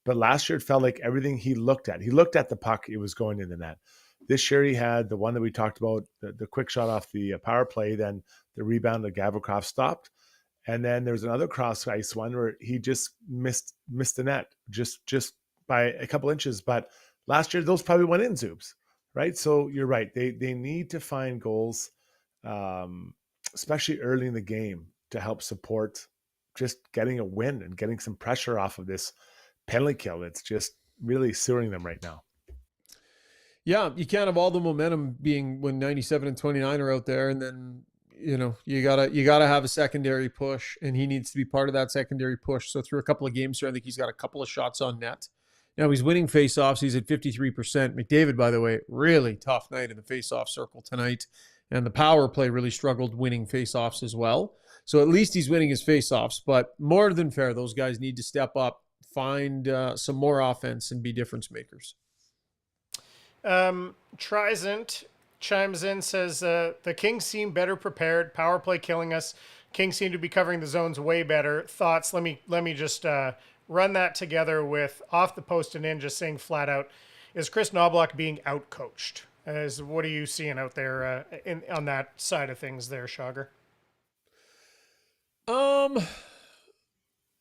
Speaker 2: But last year, it felt like everything he looked at the puck, it was going in the net. This year, he had the one that we talked about, the quick shot off the power play, then the rebound that Gavrikov stopped. And then there's another cross ice one where he just missed the net just by a couple inches. But last year, those probably went in, Zoobs, right? So you're right. They need to find goals, especially early in the game, to help support just getting a win and getting some pressure off of this penalty kill. It's just really sewering them right now.
Speaker 1: Yeah, you can't have all the momentum being when 97 and 29 are out there, and then you gotta have a secondary push, and he needs to be part of that secondary push. So through a couple of games here, I think he's got a couple of shots on net. Now he's winning faceoffs. He's at 53%. McDavid, by the way, really tough night in the faceoff circle tonight, and the power play really struggled winning faceoffs as well. So at least he's winning his faceoffs, but more than fair, those guys need to step up, find some more offense, and be difference makers.
Speaker 3: Trizent chimes in, says the Kings seem better prepared. Power play killing us. Kings seem to be covering the zones way better. Thoughts? Let me just run that together with off the post and in, just saying flat out, is Chris Knobloch being outcoached? What are you seeing out there on that side of things there, Shaugger?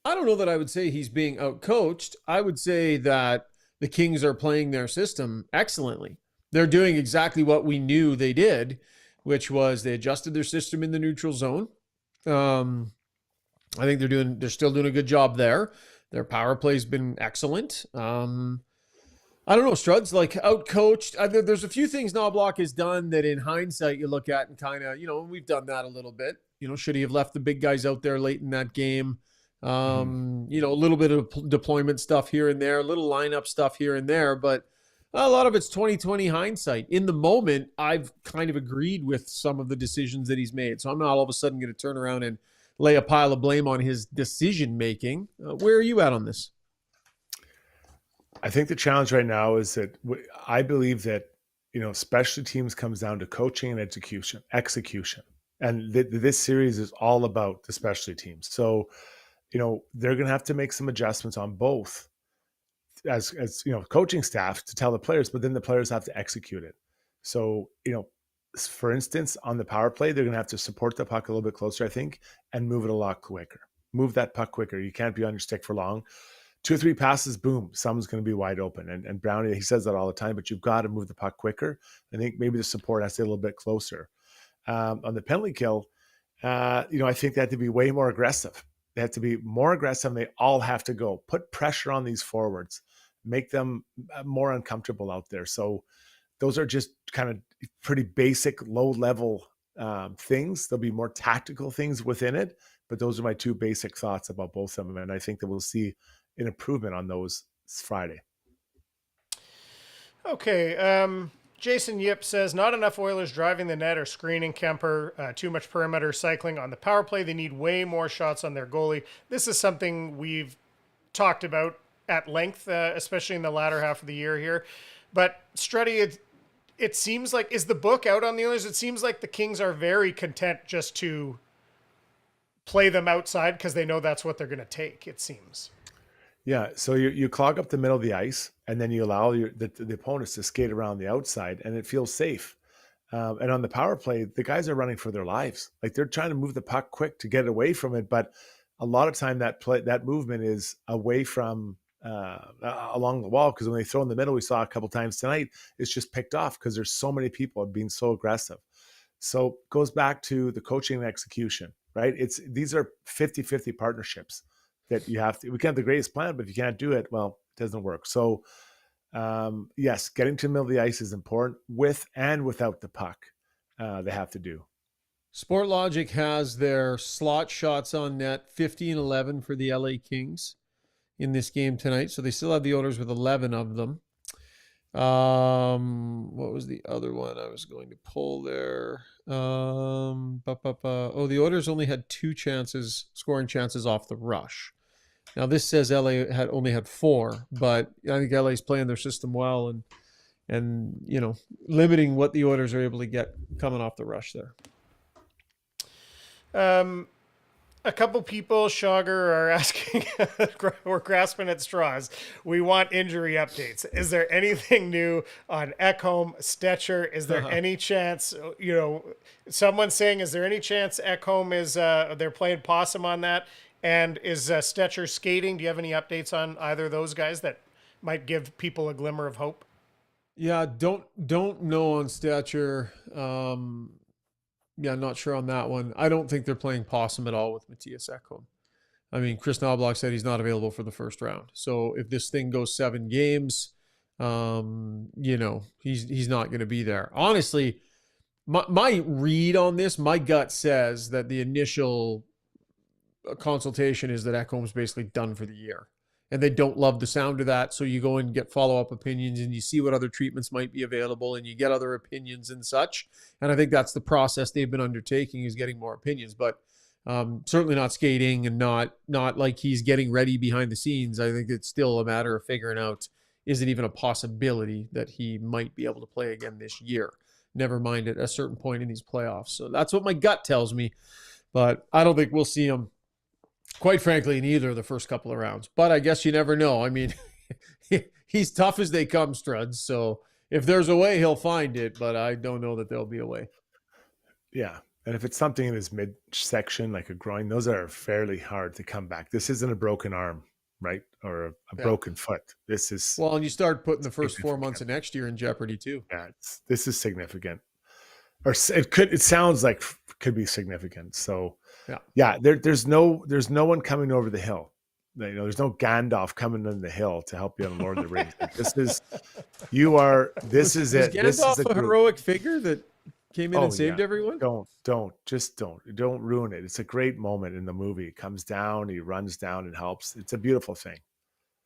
Speaker 1: I don't know that I would say he's being outcoached. I would say that the Kings are playing their system excellently. They're doing exactly what we knew they did, which was they adjusted their system in the neutral zone. I think they're still doing a good job there. Their power play's been excellent. I don't know, Struds, like outcoached. There's a few things Knobloch has done that in hindsight you look at and kind of, we've done that a little bit. Should he have left the big guys out there late in that game? A little bit of deployment stuff here and there, a little lineup stuff here and there, but a lot of it's 2020 hindsight. In the moment, I've kind of agreed with some of the decisions that he's made. So I'm not all of a sudden going to turn around and lay a pile of blame on his decision-making. Where are you at on this?
Speaker 2: I think the challenge right now is that I believe that, special teams comes down to coaching and execution. And this series is all about the specialty teams. So, they're going to have to make some adjustments on both as coaching staff to tell the players, but then the players have to execute it. So, for instance, on the power play, they're going to have to support the puck a little bit closer, I think, and move it a lot quicker. Move that puck quicker. You can't be on your stick for long. 2 or 3 passes, boom, someone's going to be wide open. And Brownie, he says that all the time, but you've got to move the puck quicker. I think maybe the support has to be a little bit closer. On the penalty kill, I think they have to be way more aggressive. They have to be more aggressive. They all have to go. Put pressure on these forwards. Make them more uncomfortable out there. So those are just kind of pretty basic, low-level things. There'll be more tactical things within it, but those are my 2 basic thoughts about both of them. And I think that we'll see an improvement on those Friday.
Speaker 3: Okay. Jason Yip says, not enough Oilers driving the net or screening Kemper, too much perimeter cycling on the power play. They need way more shots on their goalie. This is something we've talked about at length, especially in the latter half of the year here. But Struddy, it seems like, is the book out on the Oilers? It seems like the Kings are very content just to play them outside because they know that's what they're going to take, it seems.
Speaker 2: Yeah, so you clog up the middle of the ice, and then you allow the opponents to skate around the outside, and it feels safe. And on the power play, the guys are running for their lives. Like, they're trying to move the puck quick to get away from it, but a lot of time that movement is away from along the wall, because when they throw in the middle, we saw a couple times tonight, it's just picked off because there's so many people being so aggressive. So it goes back to the coaching and execution, right? These are 50-50 partnerships that you have to. We can have the greatest plan, but if you can't do it, well, it doesn't work. So yes, getting to the middle of the ice is important, with and without the puck. They have to do.
Speaker 1: Sportlogic has their slot shots on net 15-11 for the LA Kings in this game tonight. So they still have the Oilers with 11 of them. What was the other one I was going to pull there? Oh, the Oilers only had 2 scoring chances off the rush. Now this says LA only had 4, but I think LA's playing their system well and limiting what the Oilers are able to get coming off the rush there.
Speaker 3: A couple people, Shaugger, are asking, we're grasping at straws. We want injury updates. Is there anything new on Ekholm, Stetcher? Is there any chance, someone's saying, is there any chance Ekholm is, they're playing possum on that? And is Stetcher skating? Do you have any updates on either of those guys that might give people a glimmer of hope?
Speaker 1: Yeah, don't know on Stetcher. Yeah, not sure on that one. I don't think they're playing possum at all with Matthias Ekholm. I mean, Chris Knobloch said he's not available for the first round. So if this thing goes 7 games, he's not going to be there. Honestly, my read on this, my gut says that the initial consultation is that Ekholm's basically done for the year. And they don't love the sound of that. So you go and get follow-up opinions and you see what other treatments might be available and you get other opinions and such. And I think that's the process they've been undertaking, is getting more opinions, but certainly not skating and not like he's getting ready behind the scenes. I think it's still a matter of figuring out, is it even a possibility that he might be able to play again this year? Never mind at a certain point in these playoffs. So that's what my gut tells me, but I don't think we'll see him, quite frankly, in either of the first couple of rounds. But I guess you never know. I mean, he's tough as they come, Struds. So if there's a way, he'll find it. But I don't know that there'll be a way.
Speaker 2: Yeah. And if it's something in his midsection, like a groin, those are fairly hard to come back. This isn't a broken arm, right? Or a broken foot. This is...
Speaker 1: Well, and you start putting the first 4 months of next year in jeopardy too.
Speaker 2: Yeah, this is significant. Or it sounds like could be significant. So... Yeah. There's no one coming over the hill. There's no Gandalf coming in the hill to help you on Lord of the Rings. This is it.
Speaker 1: Is Gandalf a heroic figure that came in and saved everyone?
Speaker 2: Don't ruin it. It's a great moment in the movie. He comes down, he runs down and helps. It's a beautiful thing.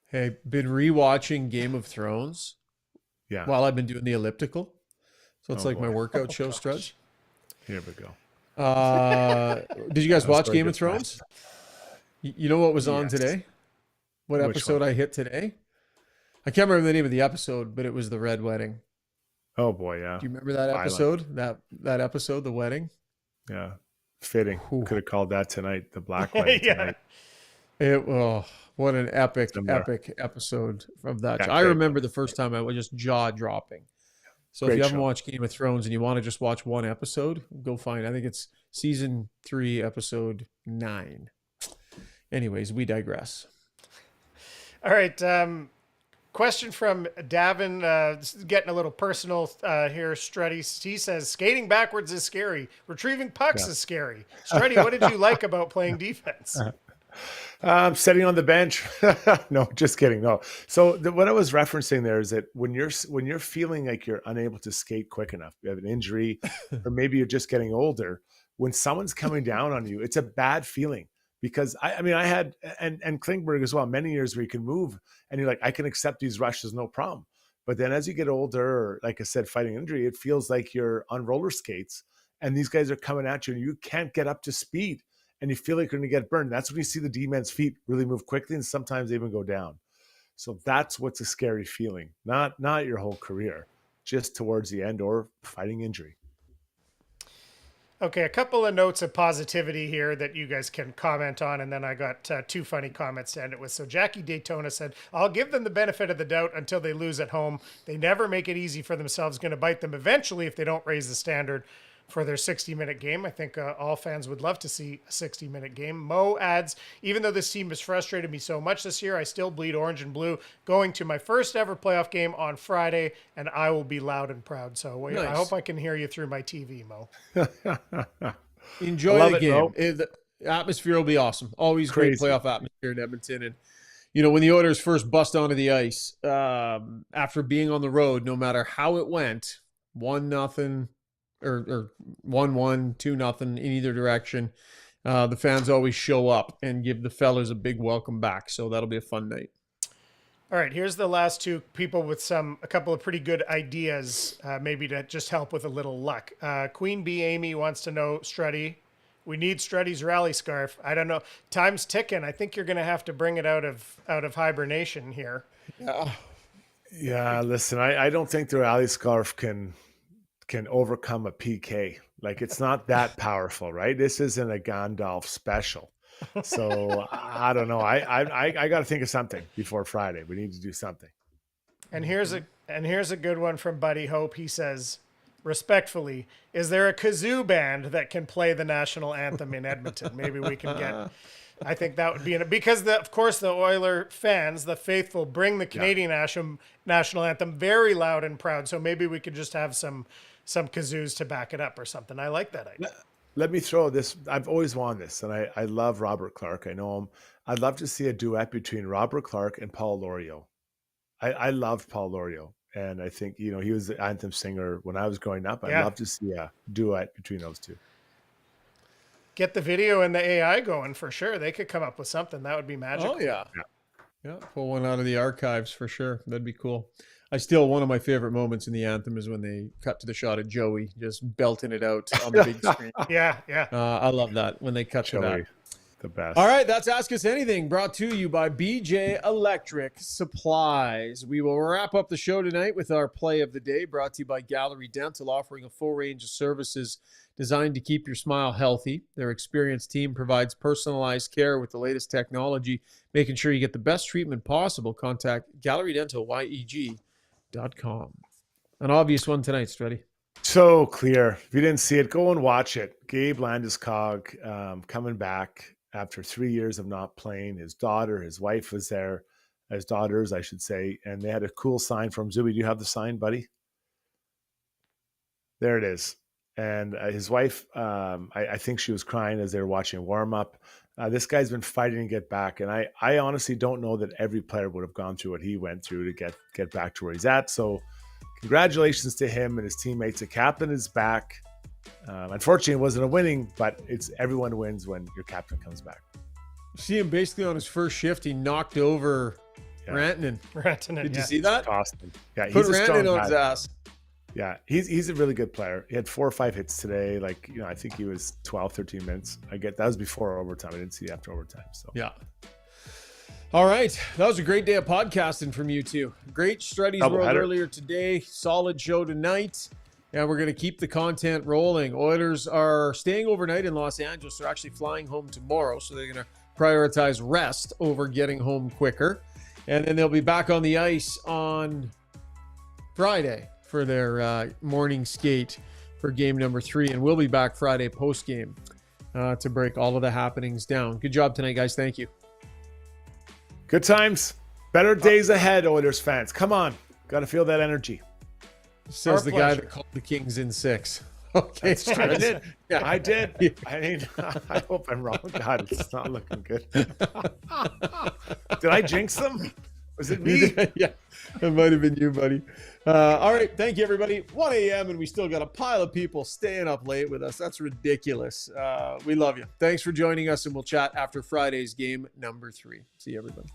Speaker 1: Hey, been rewatching Game of Thrones.
Speaker 2: Yeah.
Speaker 1: While I've been doing the elliptical. So it's my workout show, Stretch.
Speaker 2: Here we go.
Speaker 1: Did you guys watch Game of Thrones? You know what was on today? What episode I hit today? I can't remember the name of the episode, but it was the Red Wedding.
Speaker 2: Oh boy, yeah.
Speaker 1: Do you remember that episode? That episode, the wedding?
Speaker 2: Yeah. Fitting. Could have called that tonight, the Black Wedding tonight.
Speaker 1: What an epic episode of that. I remember the first time I was just jaw dropping. So if you haven't watched Game of Thrones and you want to just watch one episode, go find it. I think it's season 3, episode 9. Anyways, we digress.
Speaker 3: All right. Question from Davin, getting a little personal here, Struddy. He says, skating backwards is scary. Retrieving pucks is scary. Struddy, what did you like about playing defense?
Speaker 2: Sitting on the bench. No, just kidding. No. So what I was referencing there is that when you're feeling like you're unable to skate quick enough, you have an injury, or maybe you're just getting older, when someone's coming down on you, it's a bad feeling. Because I had, and Klingberg as well, many years where you can move and you're like, I can accept these rushes, no problem. But then as you get older, or like I said, fighting injury, it feels like you're on roller skates and these guys are coming at you and you can't get up to speed. And you feel like you're going to get burned. That's when you see the D-men's feet really move quickly and sometimes they even go down. So that's what's a scary feeling. Not your whole career, just towards the end or fighting injury.
Speaker 3: Okay, a couple of notes of positivity here that you guys can comment on, and then I got 2 funny comments to end it with. So Jackie Daytona said, I'll give them the benefit of the doubt until they lose at home. They never make it easy for themselves. Going to bite them eventually if they don't raise the standard. for their 60-minute game. I think all fans would love to see a 60-minute game. Mo adds, even though this team has frustrated me so much this year, I still bleed orange and blue. Going to my first ever playoff game on Friday, and I will be loud and proud. So nice. I hope I can hear you through my TV, Mo.
Speaker 1: Enjoy the game. The atmosphere will be awesome. Always great playoff atmosphere in Edmonton. And, you know, when the Oilers first bust onto the ice, after being on the road, no matter how it went, 1-0 or 1-1, 2-0 in either direction, the fans always show up and give the fellas a big welcome back. So that'll be a fun night.
Speaker 3: All right, here's the last two people with a couple of pretty good ideas, maybe to just help with a little luck. Queen Bee Amy wants to know, Struddy, we need Struddy's rally scarf. I don't know. Time's ticking. I think you're going to have to bring it out of hibernation here.
Speaker 2: Yeah, listen, I don't think the rally scarf can overcome a PK. Like, it's not that powerful, right? This isn't a Gandalf special. So I don't know. I got to think of something before Friday. We need to do something.
Speaker 3: And here's a good one from Buddy Hope. He says, respectfully, is there a kazoo band that can play the national anthem in Edmonton? Maybe we can get. I think that would be because of course the Oiler fans, the faithful, bring the Canadian national anthem very loud and proud. So maybe we could just have some kazoos to back it up or something. I like that idea.
Speaker 2: Let me throw this. I've always wanted this, and I love Robert Clark. I know him. I'd love to see a duet between Robert Clark and Paul Lorio. I loved Paul Lorio, and I think, you know, he was the anthem singer when I was growing up. I'd love to see a duet between those two.
Speaker 3: Get the video and the AI going for sure. They could come up with something. That would be magical.
Speaker 1: Oh, yeah. Pull one out of the archives for sure. That'd be cool. One of my favorite moments in the anthem is when they cut to the shot of Joey just belting it out on the big screen.
Speaker 3: Yeah.
Speaker 1: I love that when they cut to that.
Speaker 2: The best.
Speaker 1: All right, that's Ask Us Anything, brought to you by BJ Electric Supplies. We will wrap up the show tonight with our play of the day, brought to you by Gallery Dental, offering a full range of services designed to keep your smile healthy. Their experienced team provides personalized care with the latest technology, making sure you get the best treatment possible. Contact Gallery Dental, YEG.com. An obvious one tonight, Struddy.
Speaker 2: So clear. If you didn't see it, go and watch it. Gabe Landeskog coming back after 3 years of not playing. His wife was there, his daughters, I should say, and they had a cool sign from Zuby. Do you have the sign, buddy? There it is. And his wife, I think she was crying as they were watching warm up. This guy's been fighting to get back, and I honestly don't know that every player would have gone through what he went through to get back to where he's at. So congratulations to him and his teammates. The captain is back. Unfortunately, it wasn't a winning, but it's everyone wins when your captain comes back.
Speaker 1: See him basically on his first shift. He knocked over Rantanen. Did you see that?
Speaker 2: Awesome. Yeah,
Speaker 1: put Rantanen on his ass.
Speaker 2: Yeah, he's a really good player. He had 4 or 5 hits today. Like, you know, I think he was 12, 13 minutes. That was before overtime. I didn't see after overtime. So
Speaker 1: yeah. All right. That was a great day of podcasting from you two. Great Struddy's World earlier today. Solid show tonight. And we're going to keep the content rolling. Oilers are staying overnight in Los Angeles. They're actually flying home tomorrow. So they're going to prioritize rest over getting home quicker. And then they'll be back on the ice on Friday for their morning skate for game number 3. And we'll be back Friday post-game to break all of the happenings down. Good job tonight, guys. Thank you.
Speaker 2: Good times. Better days ahead, Oilers fans. Come on. Got to feel that energy.
Speaker 1: Says the guy that called the Kings in 6. Okay.
Speaker 2: I did. Yeah, I did. I hope I'm wrong. God, it's not looking good. Did I jinx them? Was it me?
Speaker 1: Yeah, it might have been you, buddy. All right. Thank you, everybody. 1 a.m. and we still got a pile of people staying up late with us. That's ridiculous. We love you. Thanks for joining us, and we'll chat after Friday's game number 3. See you, everybody.